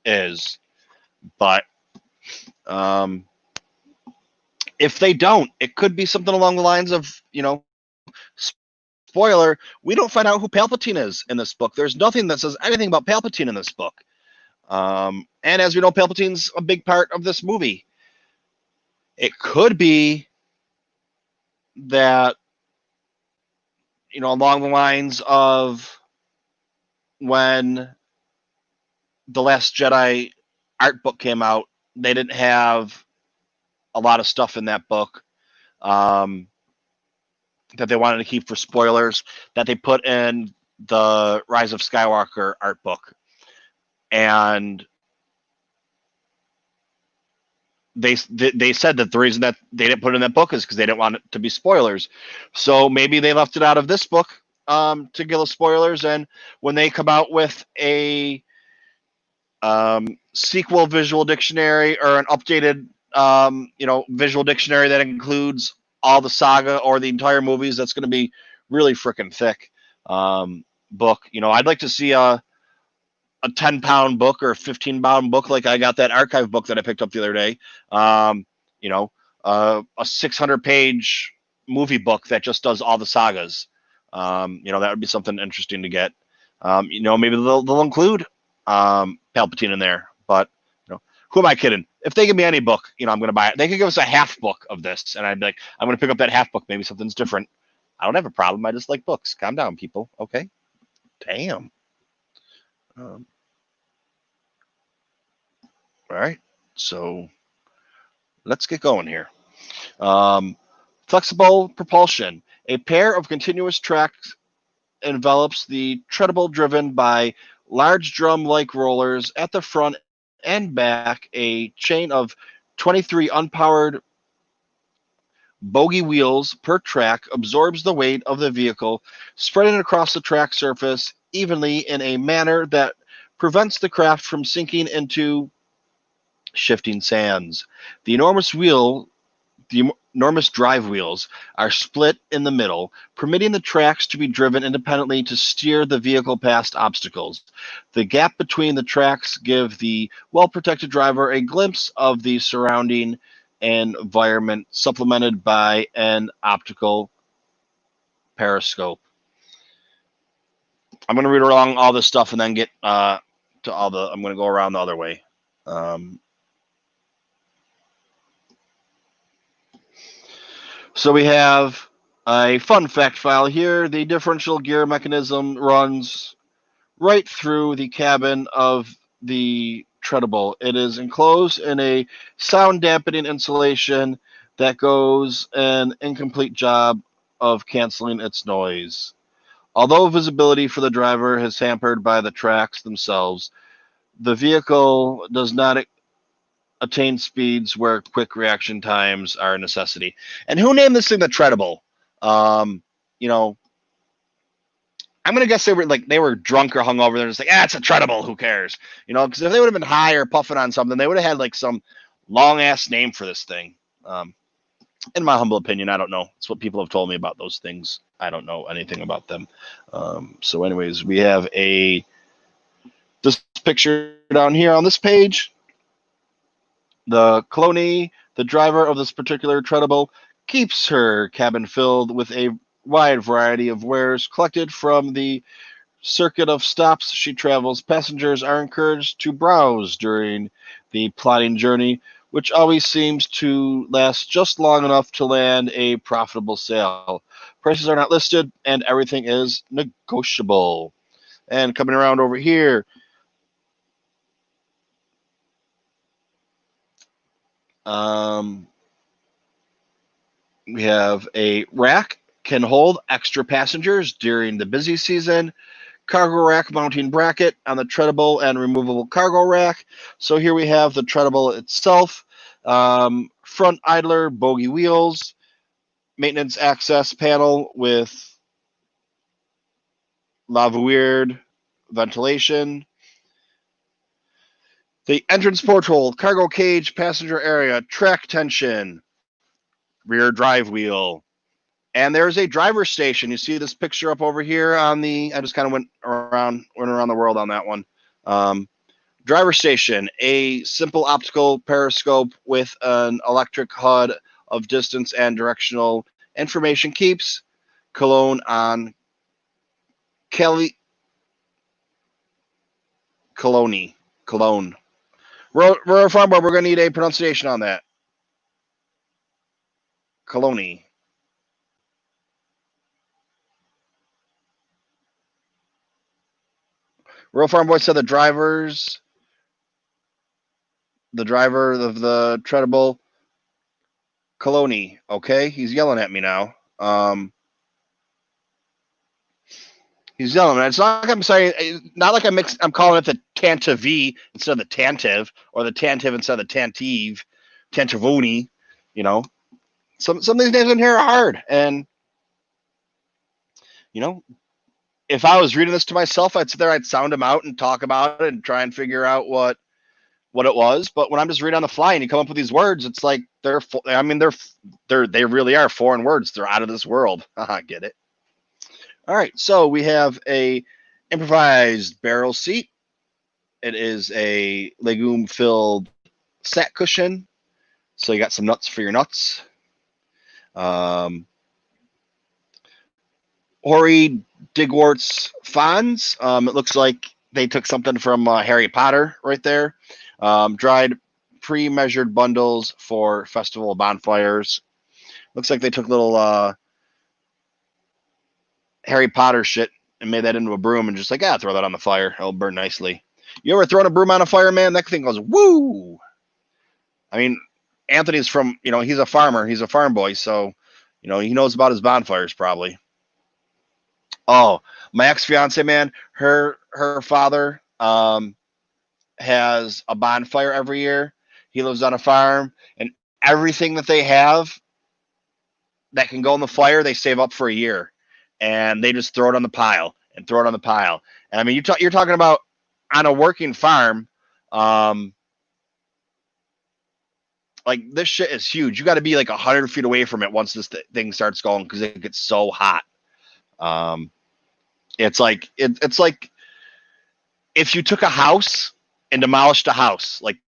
Speaker 1: is, but if they don't, it could be something along the lines of, spoiler, we don't find out who Palpatine is in this book. There's nothing that says anything about Palpatine in this book. And as we know, Palpatine's a big part of this movie. It could be that, along the lines of when The Last Jedi art book came out, they didn't have a lot of stuff in that book that they wanted to keep for spoilers that they put in the Rise of Skywalker art book. And they said that the reason that they didn't put it in that book is because they didn't want it to be spoilers. So maybe they left it out of this book to give us spoilers. And when they come out with a sequel visual dictionary or an updated visual dictionary that includes all the saga or the entire movies, that's going to be really freaking thick book. I'd like to see a 10-pound book or a 15-pound book, like I got that archive book that I picked up the other day. A 600-page movie book that just does all the sagas. That would be something interesting to get. Maybe they'll include Palpatine in there, but who am I kidding? If they give me any book, I'm going to buy it. They could give us a half book of this, and I'd be like, I'm going to pick up that half book. Maybe something's different. I don't have a problem. I just like books. Calm down, people. Okay. Damn. All right. So let's get going here. Flexible propulsion. A pair of continuous tracks envelops the treadable driven by large drum-like rollers at the front and back. A chain of 23 unpowered bogie wheels per track absorbs the weight of the vehicle, spreading across the track surface evenly in a manner that prevents the craft from sinking into shifting sands. The enormous drive wheels are split in the middle, permitting the tracks to be driven independently to steer the vehicle past obstacles. The gap between the tracks give the well-protected driver a glimpse of the surrounding environment, supplemented by an optical periscope. I'm going to read along all this stuff and then get to I'm going to go around the other way. So we have a fun fact file here. The differential gear mechanism runs right through the cabin of the treadable. It is enclosed in a sound dampening insulation that goes an incomplete job of canceling its noise. Although visibility for the driver is hampered by the tracks themselves, the vehicle does not attain speeds where quick reaction times are a necessity. And who named this thing the treadable? I'm gonna guess they were drunk or hungover. They're just like, it's a treadable. Who cares? Because if they would have been high or puffing on something, they would have had like some long ass name for this thing. In my humble opinion, I don't know. It's what people have told me about those things. I don't know anything about them. So, anyways, we have this picture down here on this page. The Cloney, the driver of this particular treadable, keeps her cabin filled with a wide variety of wares collected from the circuit of stops she travels. Passengers are encouraged to browse during the plodding journey, which always seems to last just long enough to land a profitable sale. Prices are not listed, and everything is negotiable. And coming around over here, we have a rack can hold extra passengers during the busy season. Cargo rack mounting bracket on the treadable and removable cargo rack. So here we have the treadable itself. Front idler, bogie wheels, maintenance access panel with lavalier ventilation. The entrance portal, cargo cage, passenger area, track tension, rear drive wheel. And there's a driver station. You see this picture up over here on the, I just kind of went around the world on that one. Driver station, a simple optical periscope with an electric HUD of distance and directional information, keeps Cologne on Cologne. We're from, but we're going to need a pronunciation on that. Cologne. Real Farm Boy said the driver of the treadable, Cologne. Okay, he's yelling at me now. He's yelling. It's not like I'm saying, not like I'm calling it the Tantive instead of the Tantive, or the Tantive instead of the Tantive, Tantivoni. You know, some of these names in here are hard, and you know, if I was reading this to myself, I'd sit there, I'd sound them out and talk about it and try and figure out what it was. But when I'm just reading on the fly and you come up with these words, it's like they really are foreign words. They're out of this world. Get it? All right. So we have a improvised barrel seat. It is a legume filled sack cushion. So you got some nuts for your nuts. Hoary Digwart's Fonz. It looks like they took something from Harry Potter right there. Dried pre-measured bundles for festival bonfires. Looks like they took little Harry Potter shit and made that into a broom and just like, throw that on the fire. It'll burn nicely. You ever thrown a broom on a fire, man? That thing goes, woo! I mean, Anthony's from, he's a farmer. He's a farm boy, so, he knows about his bonfires probably. Oh, my ex-fiance, man, her father has a bonfire every year. He lives on a farm, and everything that they have that can go in the fire, they save up for a year, and they just throw it on the pile and throw it on the pile. And I mean, you're talking about on a working farm, like this shit is huge. You got to be like 100 feet away from it once this thing starts going because it gets so hot. It's like if you took a house and demolished a house, like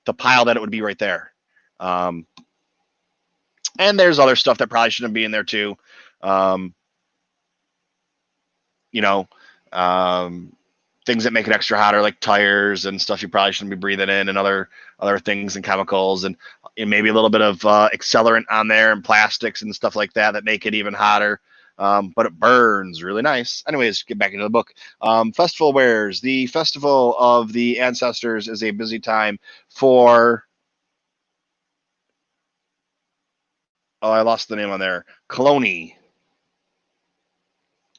Speaker 1: the pile that it would be right there. And there's other stuff that probably shouldn't be in there too. Things that make it extra hotter, like tires and stuff you probably shouldn't be breathing in, and other things and chemicals, and maybe a little bit of accelerant on there and plastics and stuff like that make it even hotter. But it burns really nice. Anyways, get back into the book. Festival wares. The Festival of the Ancestors is a busy time for... Oh, I lost the name on there. Cologne.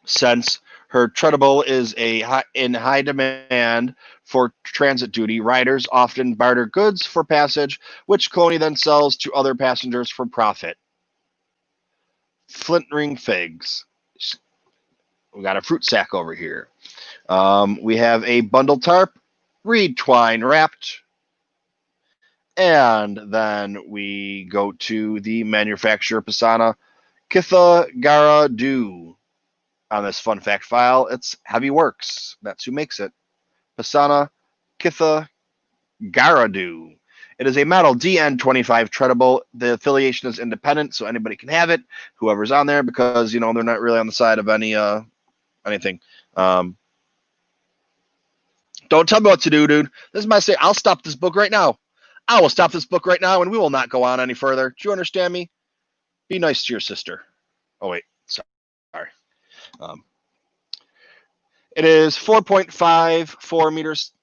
Speaker 1: Since her treadable is in high demand for transit duty, riders often barter goods for passage, which Cologne then sells to other passengers for profit. Flint ring figs. We got a fruit sack over here. We have a bundle tarp, reed twine wrapped. And then we go to the manufacturer Pisana Kitha Gara Do. On this fun fact file, it's Heavy Works. That's who makes it. Pisana Kitha Garadu. It is a metal DN25 treadable. The affiliation is independent, so anybody can have it, whoever's on there, because they're not really on the side of anything. Don't tell me what to do, dude. This is my say. I'll stop this book right now. I will stop this book right now, and we will not go on any further. Do you understand me? Be nice to your sister. Oh wait, sorry. It is 4.54 meters,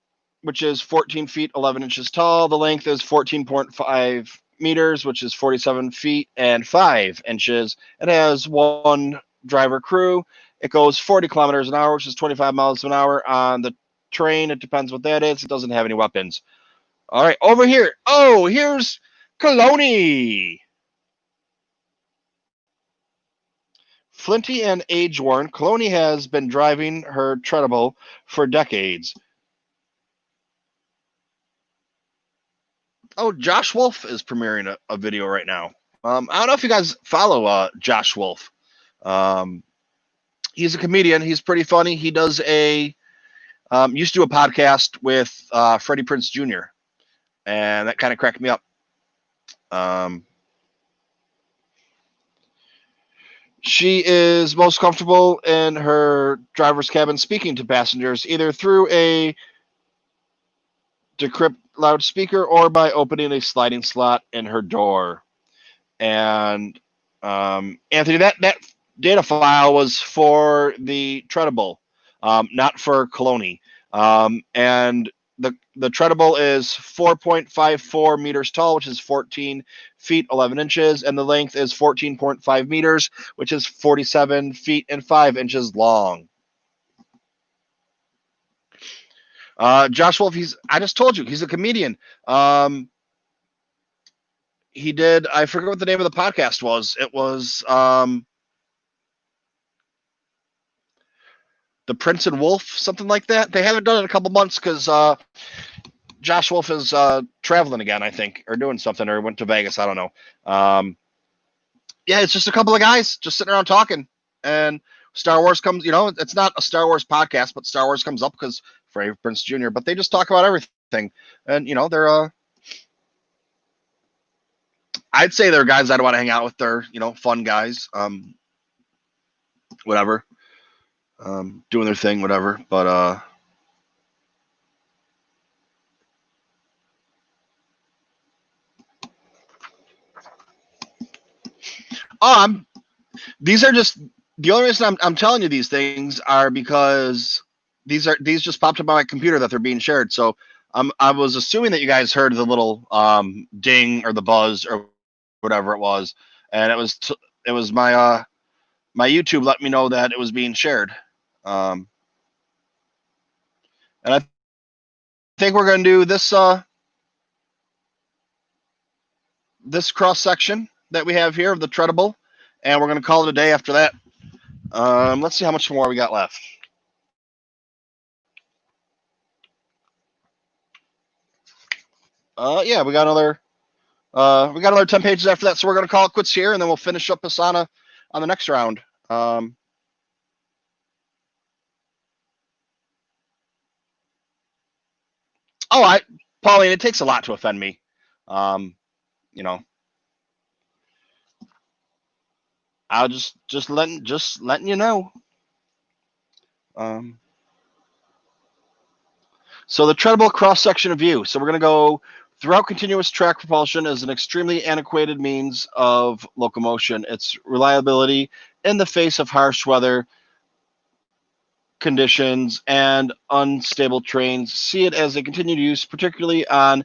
Speaker 1: which is 14 feet 11 inches tall. The length is 14.5 meters, which is 47 feet and 5 inches. It has one driver crew. It goes 40 kilometers an hour, which is 25 miles an hour on the train. It depends what that is. It doesn't have any weapons. All right, over here. Oh, here's Cologne. Flinty and age-worn, Cologne has been driving her treadmill for decades. Oh, Josh Wolf is premiering a video right now. I don't know if you guys follow Josh Wolf. He's a comedian. He's pretty funny. He does used to do a podcast with Freddie Prinze Jr., and that kind of cracked me up. She is most comfortable in her driver's cabin speaking to passengers, either through a decrypt loudspeaker or by opening a sliding slot in her door. And Anthony, that data file was for the treadable, not for Cologne. And the treadable is 4.54 meters tall, which is 14 feet 11 inches, and the length is 14.5 meters, which is 47 feet and 5 inches long. Josh Wolf, I just told you, he's a comedian. He did, I forget what the name of the podcast was. It was The Prince and Wolf, something like that. They haven't done it in a couple months because Josh Wolf is traveling again, I think, or doing something, or went to Vegas. I don't know. Yeah, it's just a couple of guys just sitting around talking, and Star Wars comes. It's not a Star Wars podcast, but Star Wars comes up because Freddie Prinze Jr. But they just talk about everything, and they're I'd say they're guys I'd want to hang out with. They're fun guys. Whatever. Doing their thing, whatever. But these are just the only reason I'm telling you these things are because these just popped up on my computer that they're being shared. So I was assuming that you guys heard the little ding or the buzz or whatever it was, and it was my my YouTube let me know that it was being shared. And I think we're going to do this this cross section that we have here of the treadable, and we're going to call it a day after that. Let's see how much more we got left. Yeah, we got another 10 pages after that, so we're going to call it quits here, and then we'll finish up Asana on the next round. Pauline, it takes a lot to offend me. I'll just letting you know. So the treadable cross-section of view. So we're going to go throughout continuous track propulsion is an extremely antiquated means of locomotion. Its reliability in the face of harsh weather conditions and unstable terrains see it as a continued use, particularly on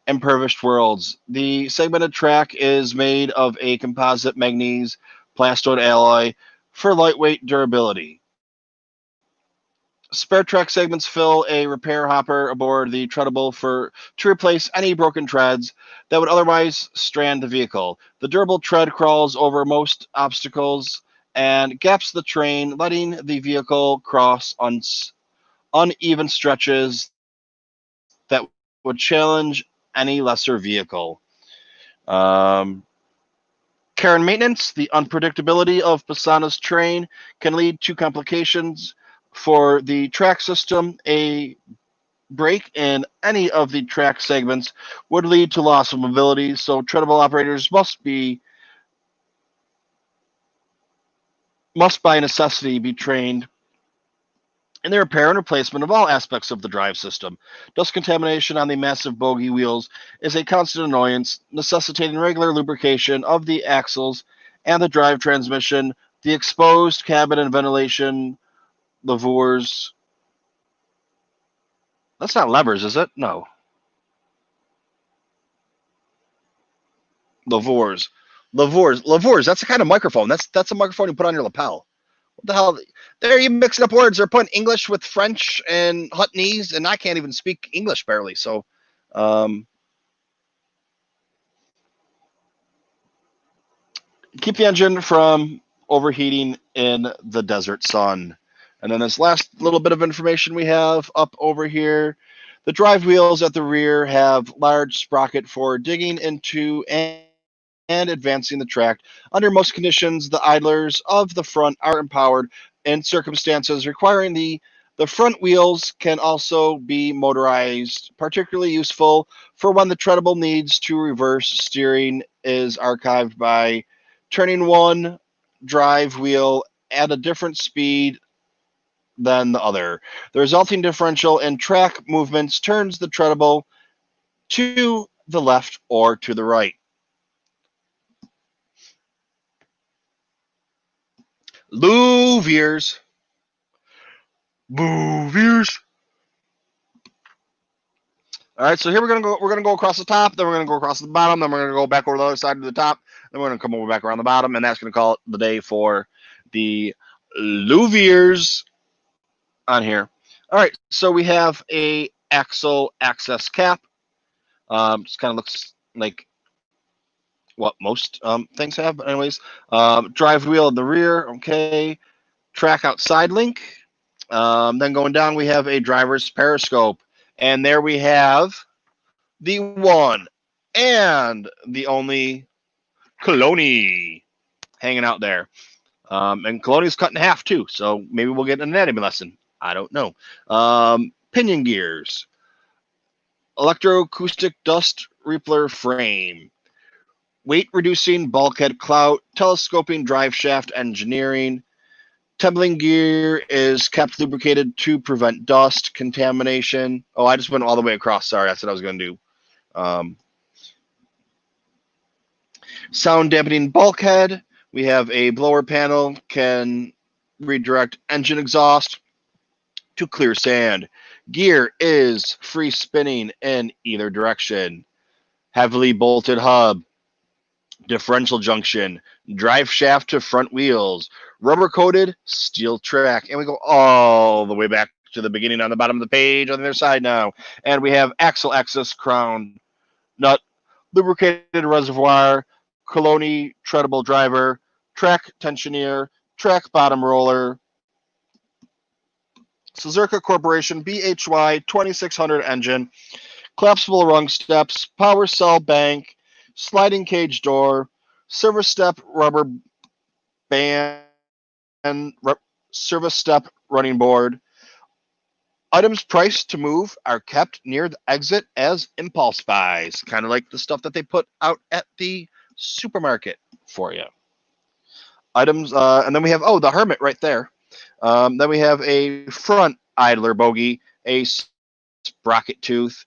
Speaker 1: impoverished worlds. The segmented track is made of a composite manganese plastode alloy for lightweight durability. Spare track segments fill a repair hopper aboard the treadable to replace any broken treads that would otherwise strand the vehicle. The durable tread crawls over most obstacles and gaps the terrain, letting the vehicle cross uneven stretches that would challenge any lesser vehicle. Care and maintenance. The unpredictability of Pisana's terrain can lead to complications for the track system. A break in any of the track segments would lead to loss of mobility, so treadable operators must by necessity be trained in the repair and replacement of all aspects of the drive system. Dust contamination on the massive bogie wheels is a constant annoyance, necessitating regular lubrication of the axles and the drive transmission. The exposed cabin and ventilation levers. That's not levers, is it? No. Levers. That's a kind of microphone. That's a microphone you put on your lapel. What the hell? There you mixing up words. They're putting English with French and Huttonese, and I can't even speak English barely. So, keep the engine from overheating in the desert sun. And then this last little bit of information we have up over here. The drive wheels at the rear have large sprocket for digging into and advancing the track. Under most conditions, the idlers of the front are empowered in circumstances requiring the front wheels can also be motorized, particularly useful for when the treadable needs to reverse steering is archived by turning one drive wheel at a different speed than the other. The resulting differential in track movements turns the treadable to the left or to the right. Louviers. Booviers. All right, so here we're gonna go across the top, then we're gonna go across the bottom, then we're gonna go back over the other side to the top, then we're gonna come over back around the bottom, and that's gonna call it the day for the Louviers on here. All right, so we have a axle access cap. Just kind of looks like what most things have, but anyways, drive wheel in the rear. Okay, track outside link. Then going down, we have a driver's periscope, and there we have the one and the only Cloney hanging out there. And Cloney's cut in half too, so maybe we'll get an anatomy lesson. I don't know. Pinion gears, electroacoustic dust repler frame, weight reducing bulkhead clout, telescoping drive shaft engineering. Tumbling gear is kept lubricated to prevent dust contamination. Oh, I just went all the way across. Sorry, that's what I was going to do. Sound dampening bulkhead. We have a blower panel, can redirect engine exhaust to clear sand. Gear is free spinning in either direction. Heavily bolted hub. Differential junction. Drive shaft to front wheels. Rubber coated steel track. And we go all the way back to the beginning on the bottom of the page on the other side now. And we have axle access crown nut, lubricated reservoir, Cloney treadable driver, track tensioner, track bottom roller, Suzuka Corporation BHY 2600 engine, collapsible rung steps, power cell bank, sliding cage door, service step rubber band, service step running board. Items priced to move are kept near the exit as impulse buys, kind of like the stuff that they put out at the supermarket for you. Items, and then we have, the Hermit right there. Then we have a front idler bogie, a sprocket tooth.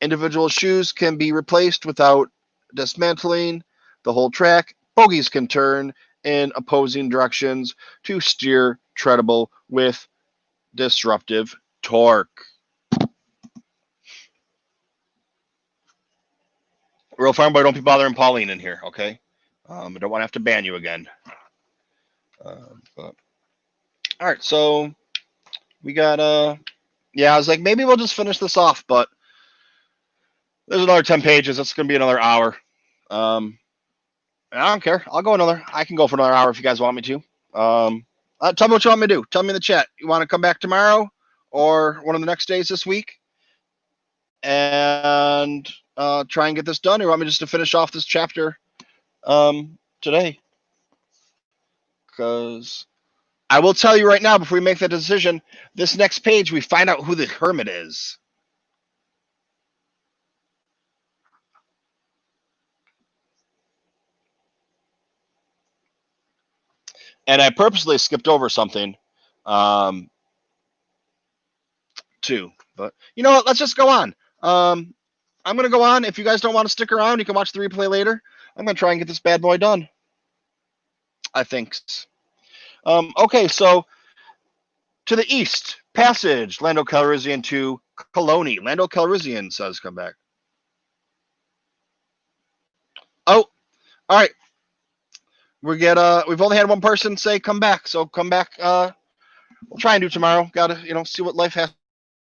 Speaker 1: Individual shoes can be replaced without dismantling the whole track. Bogies can turn in opposing directions to steer treadable with disruptive torque. Real farm boy, don't be bothering Pauline in here, okay? I don't want to have to ban you again. All right, so we got I was like, maybe we'll just finish this off, but there's another 10 pages. That's going to be another hour. I don't care. I can go for another hour if you guys want me to. Tell me what you want me to do. Tell me in the chat. You want to come back tomorrow or one of the next days this week and try and get this done, or you want me just to finish off this chapter today? Because I will tell you right now, before we make that decision, this next page, we find out who the Hermit is. And I purposely skipped over something, too. But you know what? Let's just go on. I'm going to go on. If you guys don't want to stick around, you can watch the replay later. I'm going to try and get this bad boy done, I think. Okay, so to the east, passage, Lando Calrissian to Cloney. Lando Calrissian says come back. Oh, all right. We've only had one person say come back, so come back. We'll try and do tomorrow. Gotta, see what life has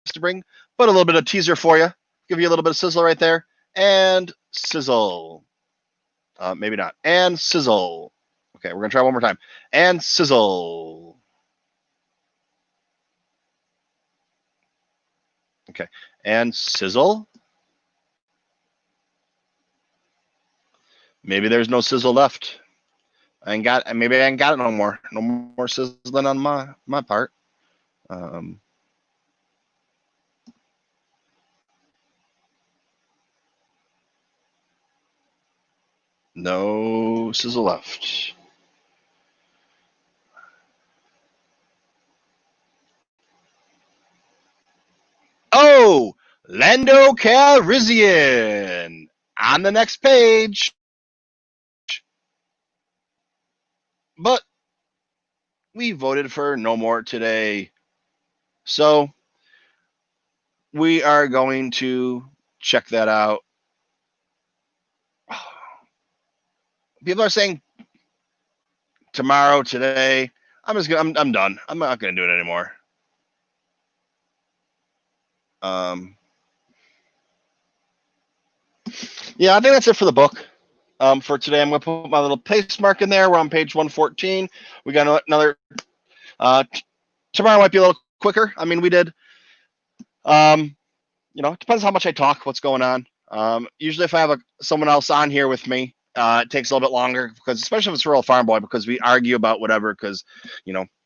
Speaker 1: to bring. Put a little bit of teaser for you. Give you a little bit of sizzle right there. And sizzle. Maybe not. And sizzle. Okay, we're going to try one more time. And sizzle. Okay, and sizzle. Maybe there's no sizzle left. Maybe I ain't got it no more. No more sizzling on my part. No sizzle left. Oh, Lando Calrissian on the next page. But we voted for no more today. So we are going to check that out. People are saying tomorrow, today. I'm done. I'm not going to do it anymore. Yeah, I think that's it for the book. For today, I'm going to put my little paste mark in there. We're on page 114. We got another. Tomorrow might be a little quicker. I mean, we did. It depends how much I talk, what's going on. Usually, if I have someone else on here with me, it takes a little bit longer because, especially if it's Rural Farm Boy, because we argue about whatever. Because,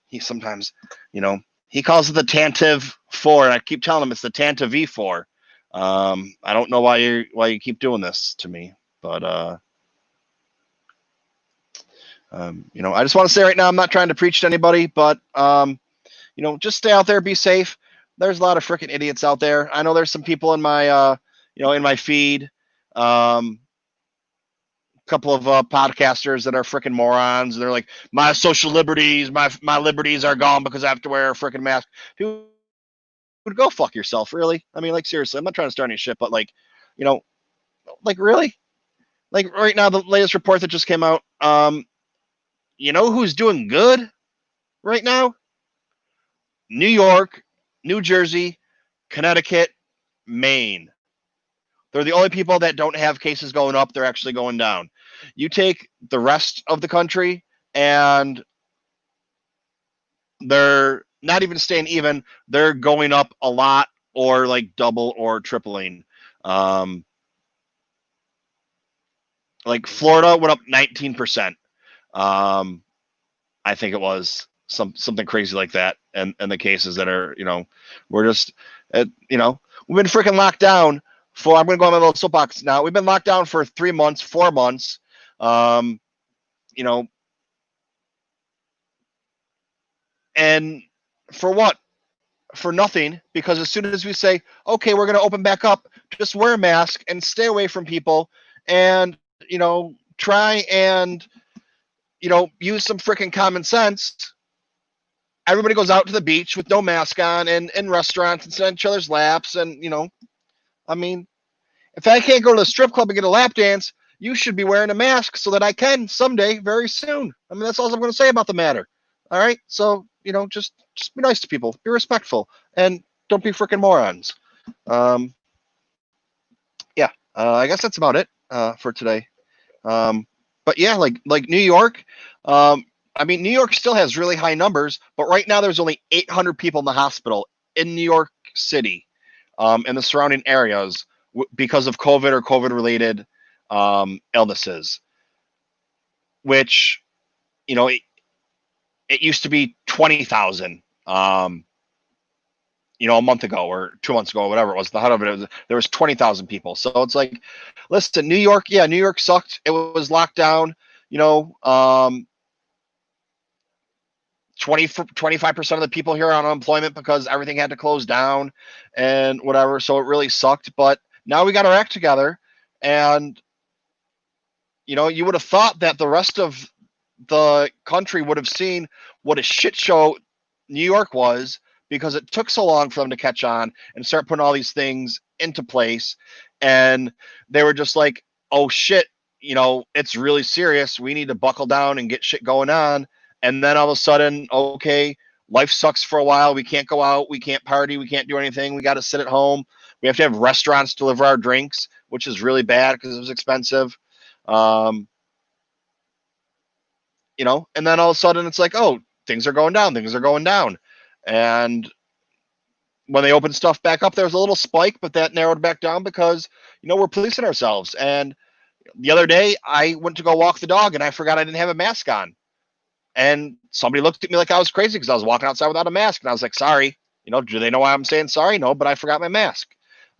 Speaker 1: he sometimes, he calls it the Tantive 4, and I keep telling him it's the Tantive V4. I don't know why you keep doing this to me, but I just want to say right now, I'm not trying to preach to anybody, but just stay out there, be safe. There's a lot of freaking idiots out there. I know there's some people in my in my feed, couple of podcasters that are freaking morons. They're like, my social liberties, my liberties are gone because I have to wear a freaking mask. Dude, go fuck yourself, really. I mean, like, seriously, I'm not trying to start any shit, but like, really, like right now, the latest report that just came out, who's doing good right now? New York, New Jersey, Connecticut, Maine. They're the only people that don't have cases going up. They're actually going down. You take the rest of the country, and they're not even staying even. They're going up a lot, or like double or tripling. Like Florida went up 19%. I think it was something crazy like that. And the cases that are, we're just, we've been freaking locked down I'm going to go on my little soapbox now. We've been locked down for 3 months, 4 months. And for what? For nothing, because as soon as we say, okay, we're going to open back up, just wear a mask and stay away from people and, try and, use some freaking common sense. Everybody goes out to the beach with no mask on and in restaurants and sit on each other's laps. And, I mean, if I can't go to the strip club and get a lap dance, you should be wearing a mask so that I can someday, very soon. I mean, that's all I'm going to say about the matter. All right. So, just be nice to people, be respectful, and don't be freaking morons. Yeah. I guess that's about it for today. But yeah, like New York, I mean, New York still has really high numbers, but right now there's only 800 people in the hospital in New York City, and the surrounding areas because of COVID or COVID-related illnesses, which, it used to be 20,000, a month ago or 2 months ago, or whatever it was. The height of it, there was 20,000 people. So it's like, listen, New York sucked. It was locked down. 25% of the people here are on unemployment because everything had to close down and whatever. So it really sucked. But now we got our act together, and you would have thought that the rest of the country would have seen what a shit show New York was, because it took so long for them to catch on and start putting all these things into place. And they were just like, oh shit, it's really serious. We need to buckle down and get shit going on. And then all of a sudden, okay, life sucks for a while. We can't go out. We can't party. We can't do anything. We got to sit at home. We have to have restaurants deliver our drinks, which is really bad because it was expensive. But and then all of a sudden it's like, oh, things are going down, and when they opened stuff back up, there was a little spike, but that narrowed back down because we're policing ourselves. And the other day, I went to go walk the dog, and I forgot I didn't have a mask on, and somebody looked at me like I was crazy because I was walking outside without a mask, and I was like, sorry. Do they know why I'm saying sorry? No, but I forgot my mask.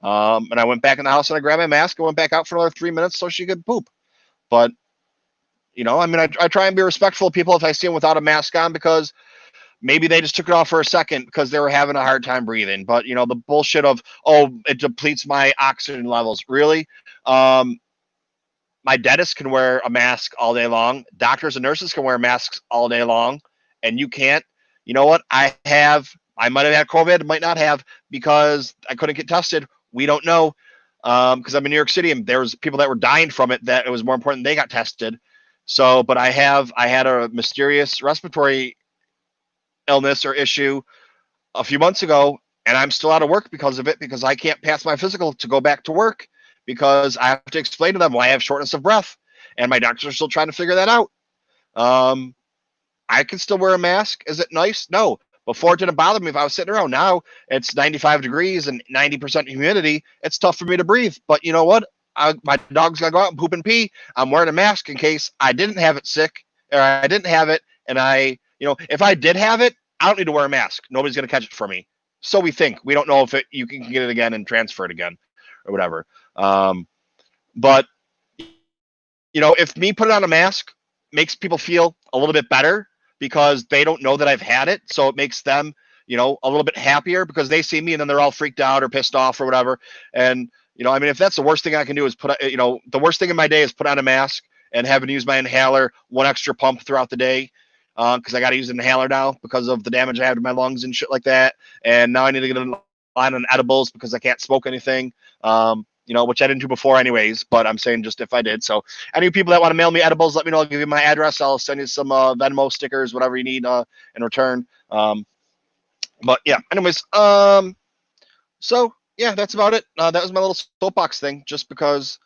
Speaker 1: And I went back in the house and I grabbed my mask and went back out for another 3 minutes so she could poop. But I try and be respectful of people if I see them without a mask on, because maybe they just took it off for a second because they were having a hard time breathing. But the bullshit of, oh, it depletes my oxygen levels. Really? My dentist can wear a mask all day long. Doctors and nurses can wear masks all day long, and you can't. You know what? I might have had COVID, might not have, because I couldn't get tested. We don't know, because I'm in New York City, and there was people that were dying from it that it was more important they got tested. So, but I had a mysterious respiratory illness or issue a few months ago, and I'm still out of work because of it, because I can't pass my physical to go back to work, because I have to explain to them why I have shortness of breath, and my doctors are still trying to figure that out. I can still wear a mask. Is it nice? No. Before, it didn't bother me if I was sitting around. Now it's 95 degrees and 90% humidity. It's tough for me to breathe. But you know what? My dog's got to go out and poop and pee. I'm wearing a mask in case I didn't have it sick, or I didn't have it. And if I did have it, I don't need to wear a mask. Nobody's going to catch it for me. So we think. We don't know if you can get it again and transfer it again or whatever. But if me putting on a mask makes people feel a little bit better because they don't know that I've had it, so it makes them, a little bit happier because they see me and then they're all freaked out or pissed off or whatever. And if that's the worst thing I can do is the worst thing in my day is put on a mask and having to use my inhaler, one extra pump throughout the day, because I got to use an inhaler now because of the damage I have to my lungs and shit like that. And now I need to get a line on edibles because I can't smoke anything. Which I didn't do before anyways, but I'm saying just if I did. So any people that want to mail me edibles, let me know. I'll give you my address. I'll send you some Venmo stickers, whatever you need in return. But yeah, anyways, so yeah, that's about it. That was my little soapbox thing, just because,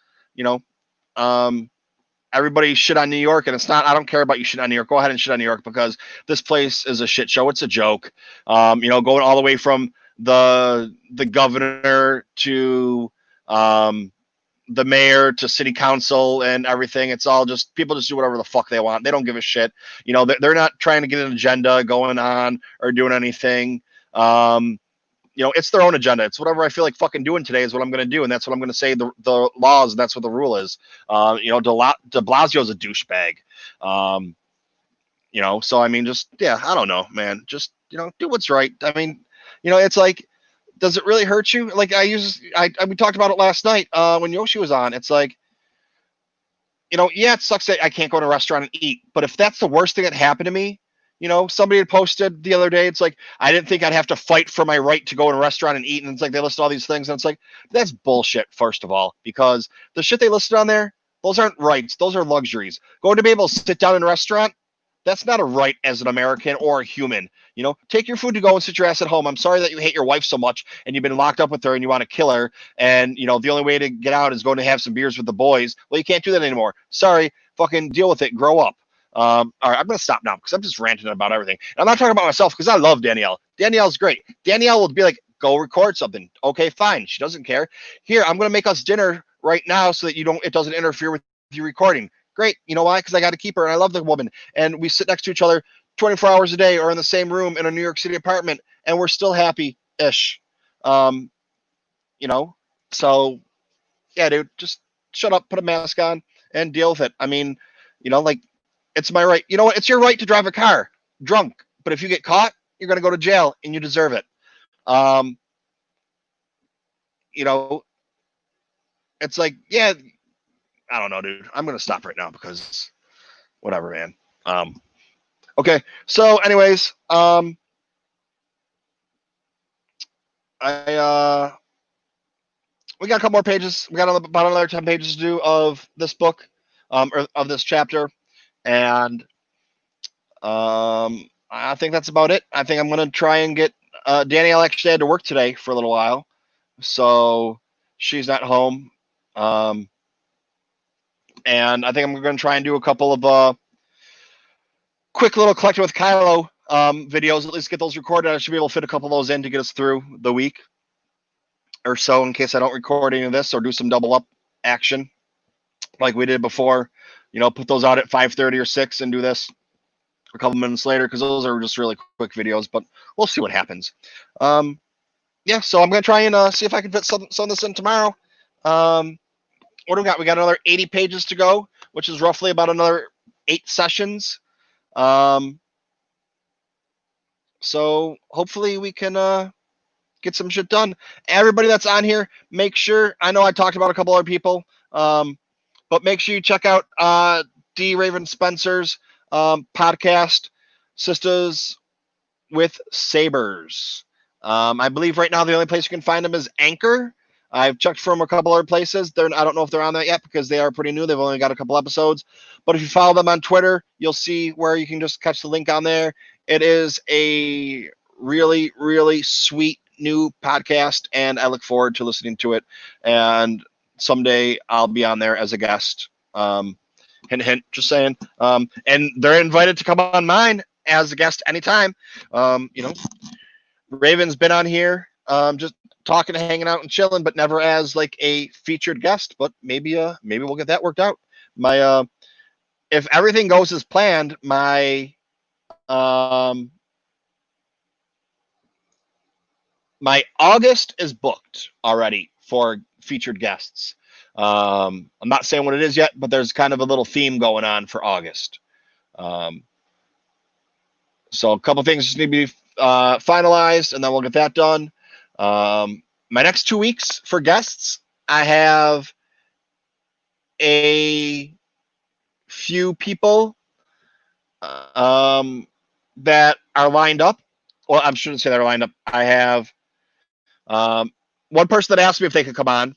Speaker 1: everybody shit on New York, and it's not, I don't care about you shit on New York. Go ahead and shit on New York, because this place is a shit show. It's a joke. Going all the way from the governor to the mayor to city council and everything. It's all just, people just do whatever the fuck they want. They don't give a shit. They're not trying to get an agenda going on or doing anything. It's their own agenda. It's whatever I feel like fucking doing today is what I'm going to do. And that's what I'm going to say the laws. And that's what the rule is. De Blasio's a douchebag. So I mean, just, yeah, I don't know, man. Just, do what's right. I mean, it's like, does it really hurt you? Like we talked about it last night when Yoshi was on. It's like, yeah, it sucks that I can't go to a restaurant and eat. But if that's the worst thing that happened to me, somebody had posted the other day, it's like, I didn't think I'd have to fight for my right to go in a restaurant and eat. And it's like, they listed all these things. And it's like, that's bullshit, first of all, because the shit they listed on there, those aren't rights. Those are luxuries. Going to be able to sit down in a restaurant, that's not a right as an American or a human. Take your food to go and sit your ass at home. I'm sorry that you hate your wife so much and you've been locked up with her and you want to kill her. And, the only way to get out is going to have some beers with the boys. Well, you can't do that anymore. Sorry, fucking deal with it. Grow up. All right, I'm going to stop now because I'm just ranting about everything. And I'm not talking about myself because I love Danielle. Danielle's great. Danielle will be like, go record something. Okay, fine. She doesn't care. Here, I'm going to make us dinner right now so that it doesn't interfere with you recording. Great. You know why? Because I got to keep her, and I love the woman. And we sit next to each other 24 hours a day or in the same room in a New York City apartment, and we're still happy-ish. So, yeah, dude, just shut up, put a mask on, and deal with it. I mean, it's my right. You know what? It's your right to drive a car drunk. But if you get caught, you're going to go to jail, and you deserve it. It's like, yeah, I don't know, dude. I'm going to stop right now because whatever, man. Okay. So anyways, we got a couple more pages. We got about another 10 pages to do of this book, or of this chapter. And I think that's about it. I think I'm going to try and get Danielle actually had to work today for a little while, so she's not home. And I think I'm going to try and do a couple of quick little collector with Kylo videos, at least get those recorded. I should be able to fit a couple of those in to get us through the week or so in case I don't record any of this or do some double up action like we did before. Put those out at 5:30 or 6 and do this a couple minutes later because those are just really quick videos, but we'll see what happens. Yeah, so I'm going to try and see if I can fit some of this in tomorrow. What do we got? We got another 80 pages to go, which is roughly about another 8 sessions. So hopefully we can get some shit done. Everybody that's on here, make sure, I know I talked about a couple other people, but make sure you check out D. Raven Spencer's podcast, Sisters with Sabers. I believe right now the only place you can find them is Anchor. I've checked from a couple other places. I don't know if they're on that yet because they are pretty new. They've only got a couple episodes. But if you follow them on Twitter, you'll see where you can just catch the link on there. It is a really, really sweet new podcast, and I look forward to listening to it. And someday I'll be on there as a guest. Hint, hint, just saying. And they're invited to come on mine as a guest anytime. Raven's been on here just talking, hanging out, and chilling, but never as like a featured guest. But maybe we'll get that worked out. If everything goes as planned, my August is booked already for featured guests. I'm not saying what it is yet, but there's kind of a little theme going on for August. So a couple things just need to be finalized, and then we'll get that done. My next 2 weeks for guests, I have a few people that are lined up. Well, I shouldn't say they're lined up. I have one person that asked me if they could come on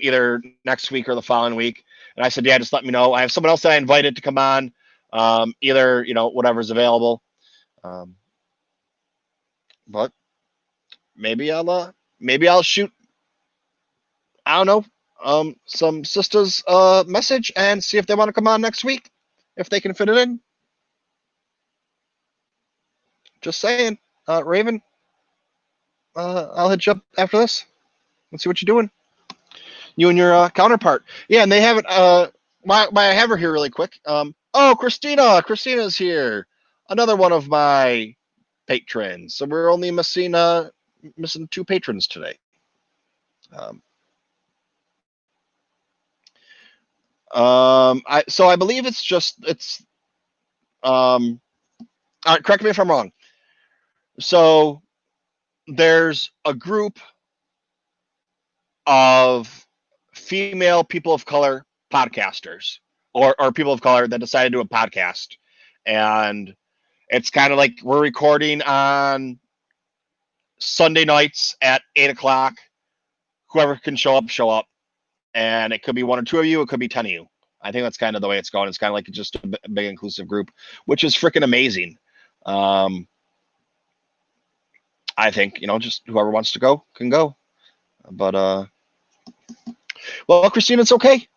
Speaker 1: either next week or the following week. And I said, yeah, just let me know. I have someone else that I invited to come on, either, whatever's available. But maybe I'll shoot, I don't know, some sisters message and see if they want to come on next week, if they can fit it in. Just saying. Raven, I'll hit you up after this. Let's see what you're doing. You and your counterpart. Yeah, and they haven't. Why I have her here really quick. Oh, Christina. Christina's here. Another one of my patrons. So we're only missing 2 patrons today. I believe it's. All right, correct me if I'm wrong. So there's a group of female people of color podcasters or people of color that decided to do a podcast. And it's kind of like we're recording on Sunday nights at 8:00. Whoever can show up. And it could be 1 or 2 of you. It could be 10 of you. I think that's kind of the way it's going. It's kind of like just a big inclusive group, which is freaking amazing. I think, just whoever wants to go can go. But, well, Christina, it's okay.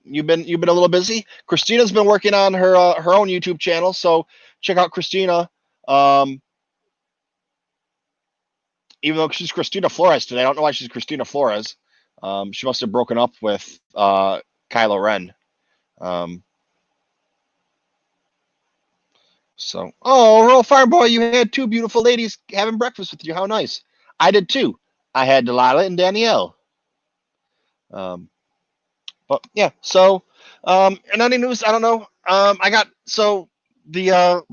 Speaker 1: You've been a little busy. Christina's been working on her own YouTube channel, so check out Christina. Even though she's Christina Flores today, I don't know why she's Christina Flores. She must have broken up with Kylo Ren. So, Royal Farm Boy, you had 2 beautiful ladies having breakfast with you. How nice. I did too. I had Delilah and Danielle. But yeah, so and any news, I don't know. The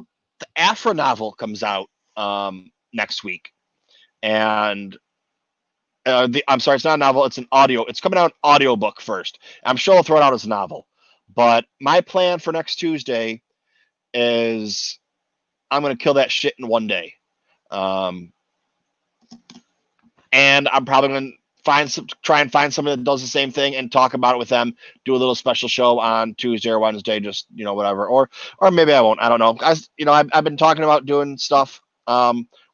Speaker 1: Afra novel comes out next week. And I'm sorry, it's not a novel, it's an audio. It's coming out an audiobook first. I'm sure I'll throw it out as a novel. But my plan for next Tuesday is I'm going to kill that shit in one day. And I'm probably going to try and find someone that does the same thing and talk about it with them, do a little special show on Tuesday or Wednesday, just, whatever. Or maybe I won't. I don't know. I've been talking about doing stuff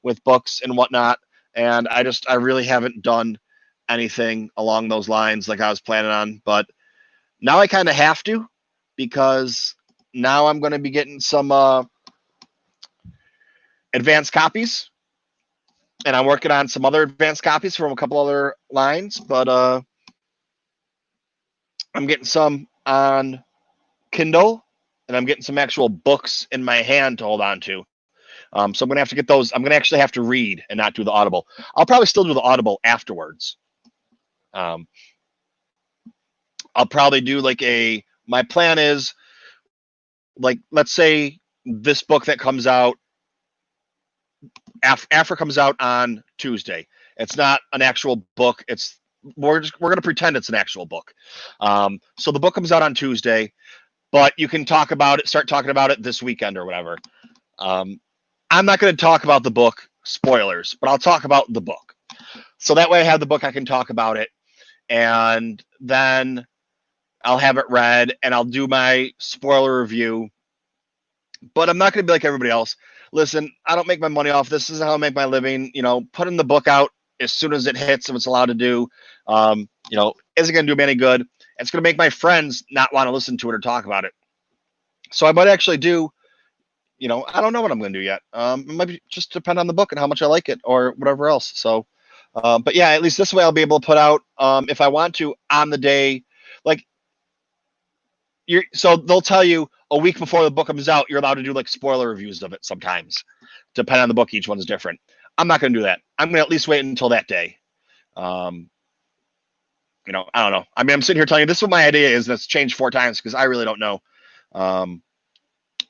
Speaker 1: with books and whatnot. And I really haven't done anything along those lines like I was planning on. But now I kind of have to, because now I'm going to be getting some advanced copies, and I'm working on some other advanced copies from a couple other lines, but I'm getting some on Kindle, and I'm getting some actual books in my hand to hold on to. So I'm going to have to get those. I'm going to actually have to read and not do the Audible. I'll probably still do the Audible afterwards. I'll probably do like my plan is, like, let's say this book that comes out after comes out on Tuesday. It's not an actual book. We're going to pretend it's an actual book. So the book comes out on Tuesday, but you can start talking about it this weekend or whatever. I'm not going to talk about the book, spoilers, but I'll talk about the book. So that way I have the book, I can talk about it, and then I'll have it read and I'll do my spoiler review. But I'm not going to be like everybody else. Listen, I don't make my money off this. This is how I make my living. Putting the book out as soon as it hits, if it's allowed to do, isn't going to do me any good. It's going to make my friends not want to listen to it or talk about it. So I might actually do, I don't know what I'm going to do yet. It might just depend on the book and how much I like it or whatever else. So, but yeah, at least this way I'll be able to put out, if I want to, on the day, like, so they'll tell you a week before the book comes out, you're allowed to do like spoiler reviews of it sometimes, depending on the book. Each one's different. I'm not going to do that. I'm going to at least wait until that day. I don't know. I mean, I'm sitting here telling you this is what my idea is, and it's changed 4 times because I really don't know.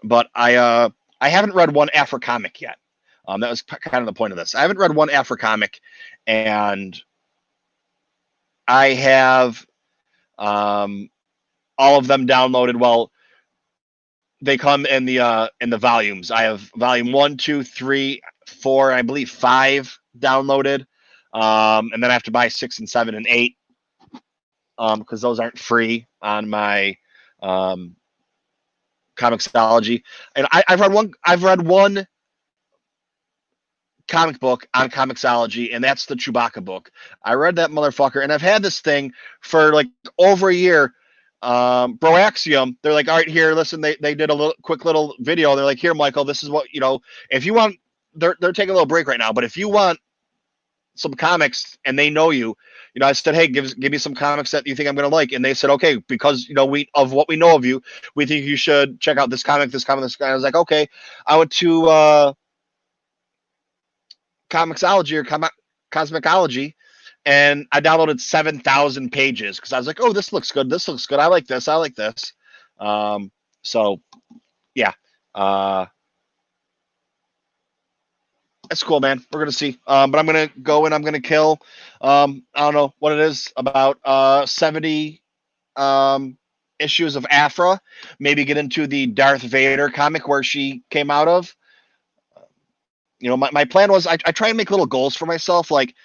Speaker 1: But I haven't read one Afro comic yet. That was kind of the point of this. I haven't read one Afro comic, and I have all of them downloaded. Well, they come in the volumes. I have volume 1, 2, 3, 4, I believe 5 downloaded, and then I have to buy 6 and 7 and 8 because those aren't free on my Comixology. And I've read one comic book on Comixology, and that's the Chewbacca book. I read that motherfucker, and I've had this thing for like over a year. Broaxium, they're like, all right, here, listen, they did a quick little video. They're like, here, Michael, this is what, if you want, they're taking a little break right now, but if you want some comics and they know you, I said, hey, give me some comics that you think I'm going to like. And they said, okay, because, of what we know of you, we think you should check out this comic, this comic, this guy. I was like, okay. I went to Comixology or Cosmicology, and I downloaded 7,000 pages because I was like, oh, this looks good. This looks good. I like this. I like this. So, yeah. That's cool, man. We're going to see. But I'm going to go and I'm going to kill, I don't know what it is, about 70 issues of Afra. Maybe get into the Darth Vader comic where she came out of. My plan was I try and make little goals for myself. Like,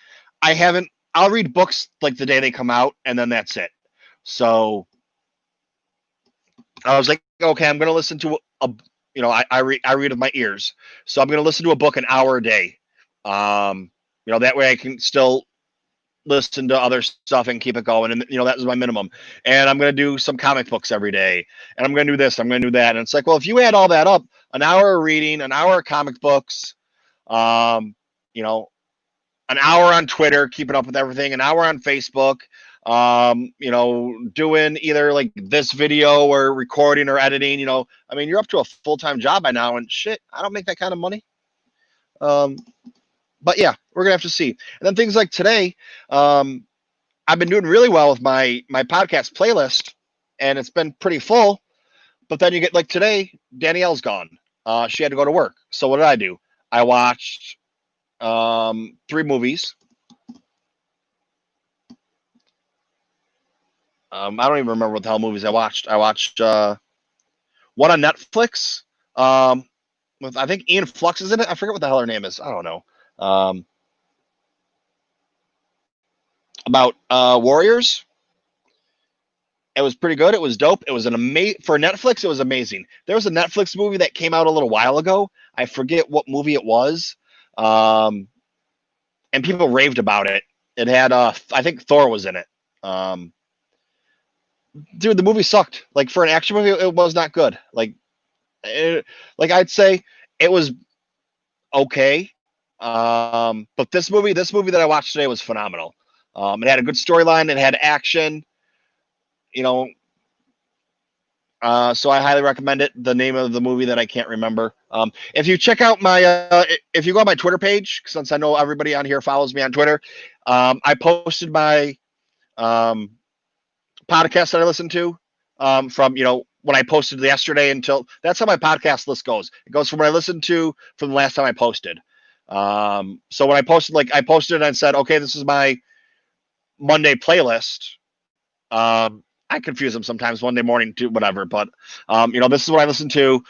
Speaker 1: I'll read books like the day they come out, and then that's it. So I was like, okay, I'm going to listen to I read with my ears. So I'm going to listen to a book an hour a day. That way I can still listen to other stuff and keep it going. And, that was my minimum. And I'm going to do some comic books every day. And I'm going to do this. I'm going to do that. And it's like, well, if you add all that up, an hour of reading, an hour of comic books, an hour on Twitter, keeping up with everything, an hour on Facebook, doing either like this video or recording or editing, you're up to a full-time job by now, and shit, I don't make that kind of money. But yeah, we're going to have to see. And then things like today, I've been doing really well with my podcast playlist, and it's been pretty full. But then you get like today, Danielle's gone. She had to go to work. So what did I do? I watched 3 movies. I don't even remember what the hell movies I watched. I watched one on Netflix with, I think, Ian Flux is in it. I forget what the hell her name is. I don't know. About Warriors. It was pretty good. It was dope. It was for Netflix. It was amazing. There was a Netflix movie that came out a little while ago. I forget what movie it was. And people raved about it. It had, I think Thor was in it. Dude, the movie sucked. Like, for an action movie, it was not good. Like, Like I'd say it was okay. But this movie that I watched today was phenomenal. It had a good storyline. It had action. You know, so I highly recommend it. The name of the movie that I can't remember. If you check out my, if you go on my Twitter page, since I know everybody on here follows me on Twitter, I posted my podcast that I listen to from when I posted yesterday until that's how my podcast list goes. It goes from what I listened to from the last time I posted. So when I posted, I posted and said, okay, this is my Monday playlist. I confuse them sometimes, Monday morning to whatever, but this is what I listened to.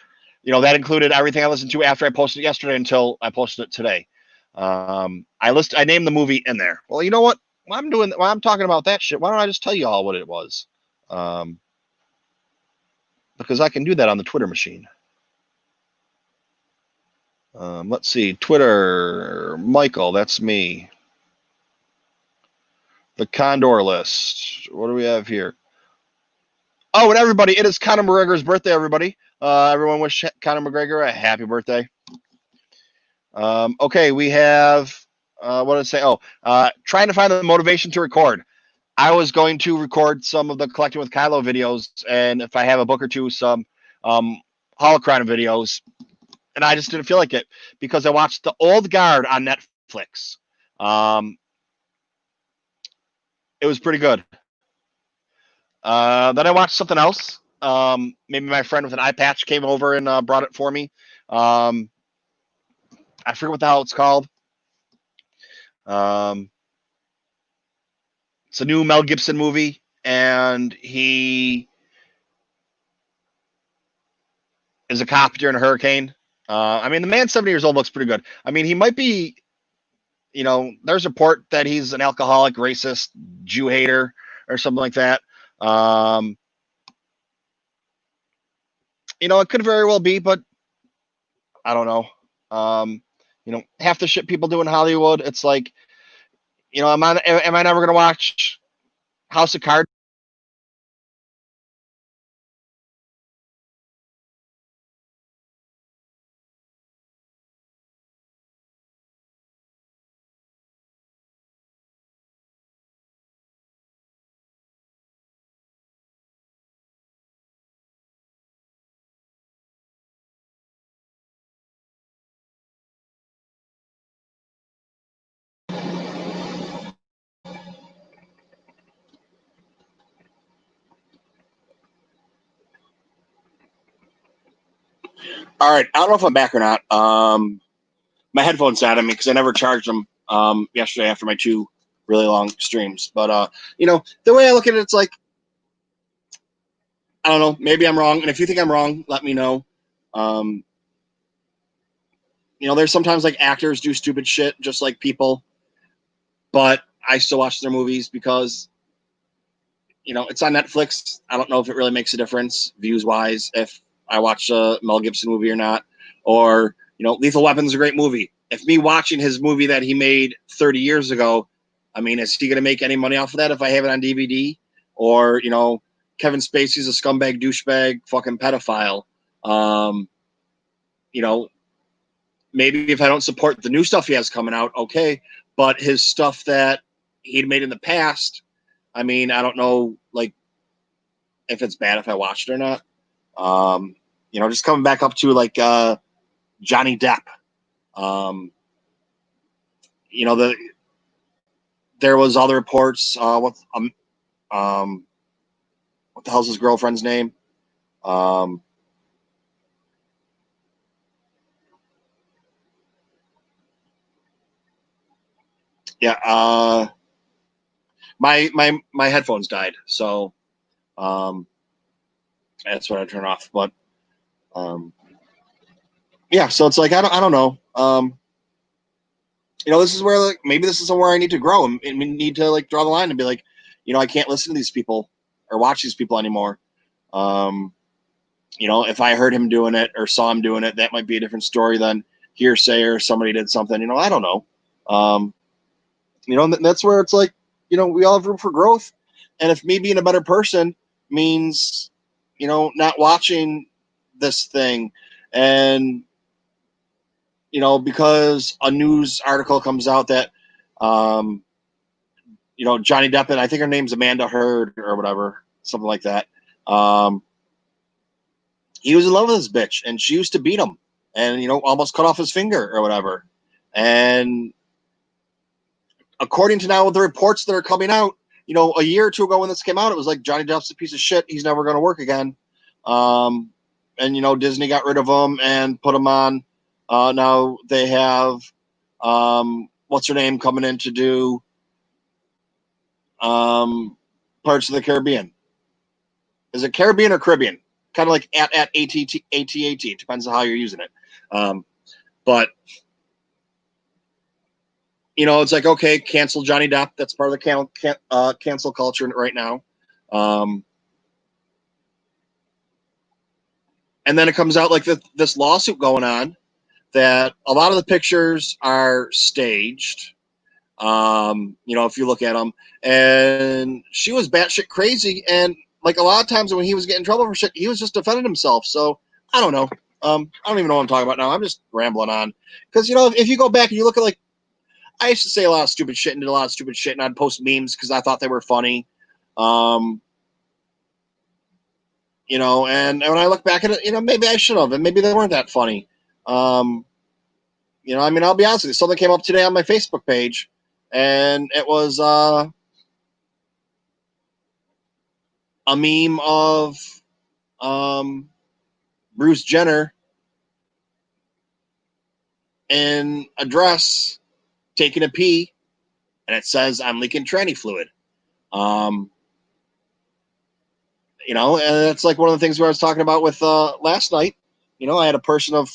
Speaker 1: That included everything I listened to after I posted it yesterday until I posted it today. I named the movie in there. Well, you know what? While I'm talking about that shit, why don't I just tell you all what it was? Because I can do that on the Twitter machine. Let's see, Twitter, Michael, that's me. The Condor list. What do we have here? Oh, and everybody, it is Conor McGregor's birthday, everybody. Everyone wish Conor McGregor a happy birthday. Okay, we have, what did it say? Oh, trying to find the motivation to record. I was going to record some of the Collecting with Kylo videos, and if I have a book or two, some Holocron videos, and I just didn't feel like it because I watched The Old Guard on Netflix. It was pretty good. Then I watched something else. Maybe my friend with an eye patch came over and brought it for me. I forget what the hell it's called. It's a new Mel Gibson movie, and he is a cop during a hurricane. I mean, the man 70 years old looks pretty good. I mean, he might be, there's a report that he's an alcoholic, racist, Jew hater, or something like that. It could very well be, but I don't know. Half the shit people do in Hollywood, it's like, am I never going to watch House of Cards? All right, I don't know if I'm back or not. My headphones died on me because I never charged them yesterday after my 2 really long streams. But the way I look at it, it's like, I don't know, maybe I'm wrong. And if you think I'm wrong, let me know. There's sometimes like actors do stupid shit just like people, but I still watch their movies because it's on Netflix. I don't know if it really makes a difference views wise if I watch a Mel Gibson movie or not. Or Lethal Weapon's a great movie. If me watching his movie that he made 30 years ago, I mean, is he going to make any money off of that if I have it on DVD? Or Kevin Spacey's a scumbag, douchebag, fucking pedophile. Maybe if I don't support the new stuff he has coming out, okay. But his stuff that he'd made in the past, I mean, I don't know, like, if it's bad if I watched it or not. Just coming back up to like Johnny Depp. There was other reports. What the hell's his girlfriend's name? Yeah. My headphones died, so that's what I turn off. But yeah, so it's like I don't know. This is where like maybe this is somewhere I need to grow and need to like draw the line and be like, I can't listen to these people or watch these people anymore. If I heard him doing it or saw him doing it, that might be a different story than hearsay or somebody did something. I don't know. That's where it's like, we all have room for growth. And if me being a better person means, not watching this thing, and because a news article comes out that Johnny Depp, and I think her name's Amanda Heard or whatever, something like that. He was in love with this bitch, and she used to beat him, and almost cut off his finger or whatever. And according to now the reports that are coming out, a year or two ago when this came out, it was like Johnny Depp's a piece of shit. He's never going to work again. And Disney got rid of him and put him on. Now they have what's her name coming in to do Parts of the Caribbean. Is it Caribbean or Caribbean? Kind of like at AT&T. It depends on how you're using it. But it's like, okay, cancel Johnny Depp. That's part of the cancel culture right now. And then it comes out like this lawsuit going on that a lot of the pictures are staged. If you look at them, and she was batshit crazy, and like a lot of times when he was getting in trouble for shit, he was just defending himself. So I don't know. I don't even know what I'm talking about now. I'm just rambling on because if you go back and you look at like I used to say a lot of stupid shit and did a lot of stupid shit, and I'd post memes because I thought they were funny. And when I look back at it, maybe I should have, and maybe they weren't that funny. I'll be honest with you. Something came up today on my Facebook page, and it was a meme of Bruce Jenner in a dress taking a pee, and it says, "I'm leaking tranny fluid." And that's like one of the things where I was talking about with last night. I had a person of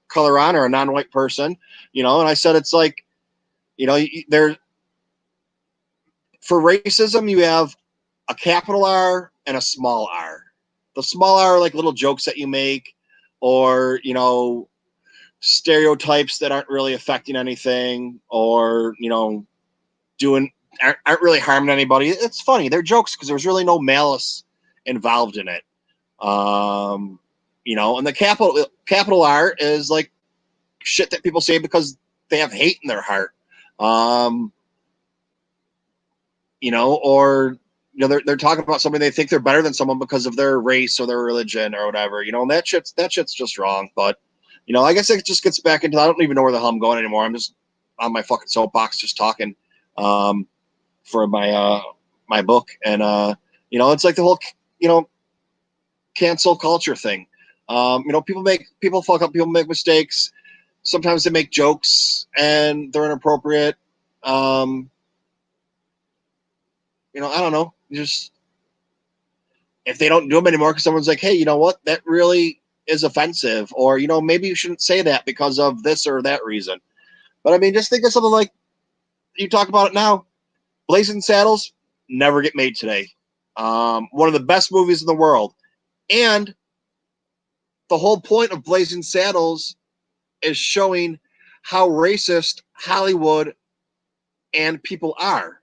Speaker 1: color on, or a non-white person, and I said it's like, there for racism you have a capital R and a small R. The small R are like little jokes that you make, or stereotypes that aren't really affecting anything, or aren't really harming anybody. It's funny. They're jokes because there's really no malice involved in it. And the capital R is like shit that people say because they have hate in their heart. Or they're talking about somebody, they think they're better than someone because of their race or their religion or whatever. And that shit's just wrong. But I guess it just gets back into, I don't even know where the hell I'm going anymore. I'm just on my fucking soapbox just talking for my book. And it's like the whole cancel culture thing. People fuck up, people make mistakes. Sometimes they make jokes and they're inappropriate. I don't know. Just if they don't do them anymore because someone's like, hey, you know what? That really is offensive. Or, maybe you shouldn't say that because of this or that reason. But just think of something like, you talk about it now. Blazing Saddles never get made today. One of the best movies in the world. And the whole point of Blazing Saddles is showing how racist Hollywood and people are.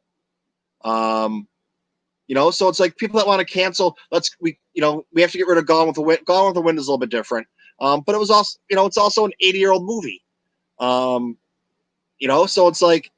Speaker 1: So it's like people that want to cancel. We have to get rid of Gone with the Wind. Gone with the Wind is a little bit different, but it was also, it's also an 80-year-old movie. So it's like,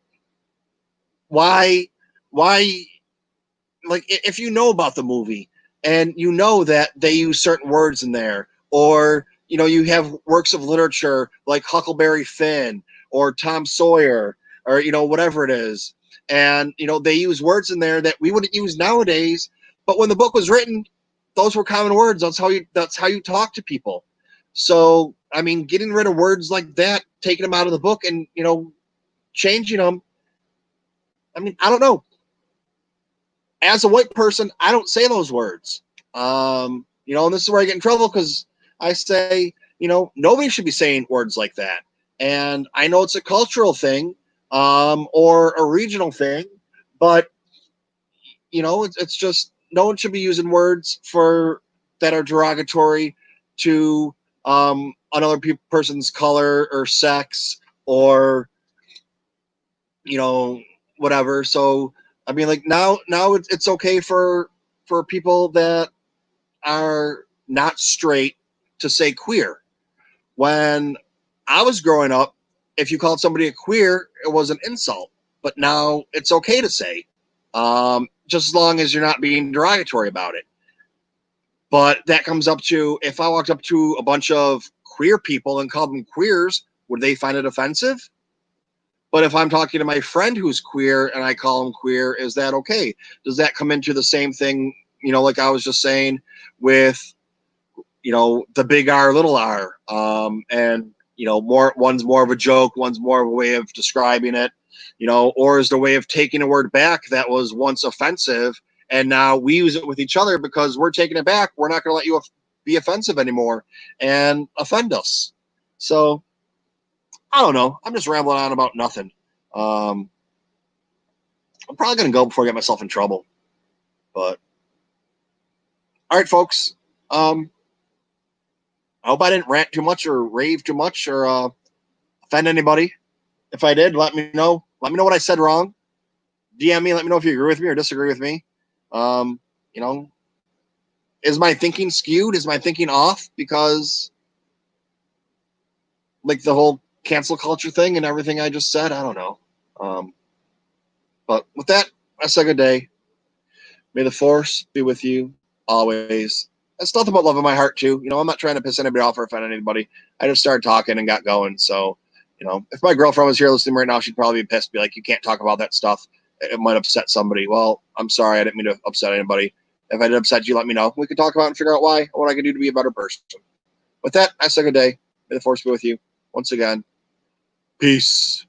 Speaker 1: why, like if you know about the movie and that they use certain words in there, or you have works of literature like Huckleberry Finn or Tom Sawyer, or whatever it is. And, they use words in there that we wouldn't use nowadays. But when the book was written, those were common words. That's how you talk to people. So, getting rid of words like that, taking them out of the book and, changing them. I don't know. As a white person, I don't say those words. And this is where I get in trouble because I say, nobody should be saying words like that. And I know it's a cultural thing. Or a regional thing, but it's just no one should be using words that are derogatory to another person's color or sex or whatever. So like now it's okay for people that are not straight to say queer. When I was growing up, if you called somebody a queer, it was an insult. But now it's okay to say, just as long as you're not being derogatory about it. But that comes up to, if I walked up to a bunch of queer people and called them queers, would they find it offensive? But if I'm talking to my friend who's queer and I call him queer, is that okay? Does that come into the same thing, like I was just saying with, the big R, little r, and, one's more of a joke, one's more of a way of describing it, or is the way of taking a word back that was once offensive, and now we use it with each other because we're taking it back. We're not going to let you be offensive anymore and offend us. So I don't know. I'm just rambling on about nothing. I'm probably going to go before I get myself in trouble. But all right, folks. I hope I didn't rant too much or rave too much or offend anybody. If I did, let me know. Let me know what I said wrong. DM me. Let me know if you agree with me or disagree with me. Is my thinking skewed? Is my thinking off? Because like the whole cancel culture thing and everything I just said, I don't know. But with that, I say good day. May the force be with you always. That's nothing but love in my heart too. I'm not trying to piss anybody off or offend anybody. I just started talking and got going. So, if my girlfriend was here listening right now, she'd probably be pissed, be like, you can't talk about that stuff. It might upset somebody. Well, I'm sorry. I didn't mean to upset anybody. If I did upset you, let me know. We can talk about it and figure out why, or what I can do to be a better person. With that, I say good day. May the force be with you. Once again, peace.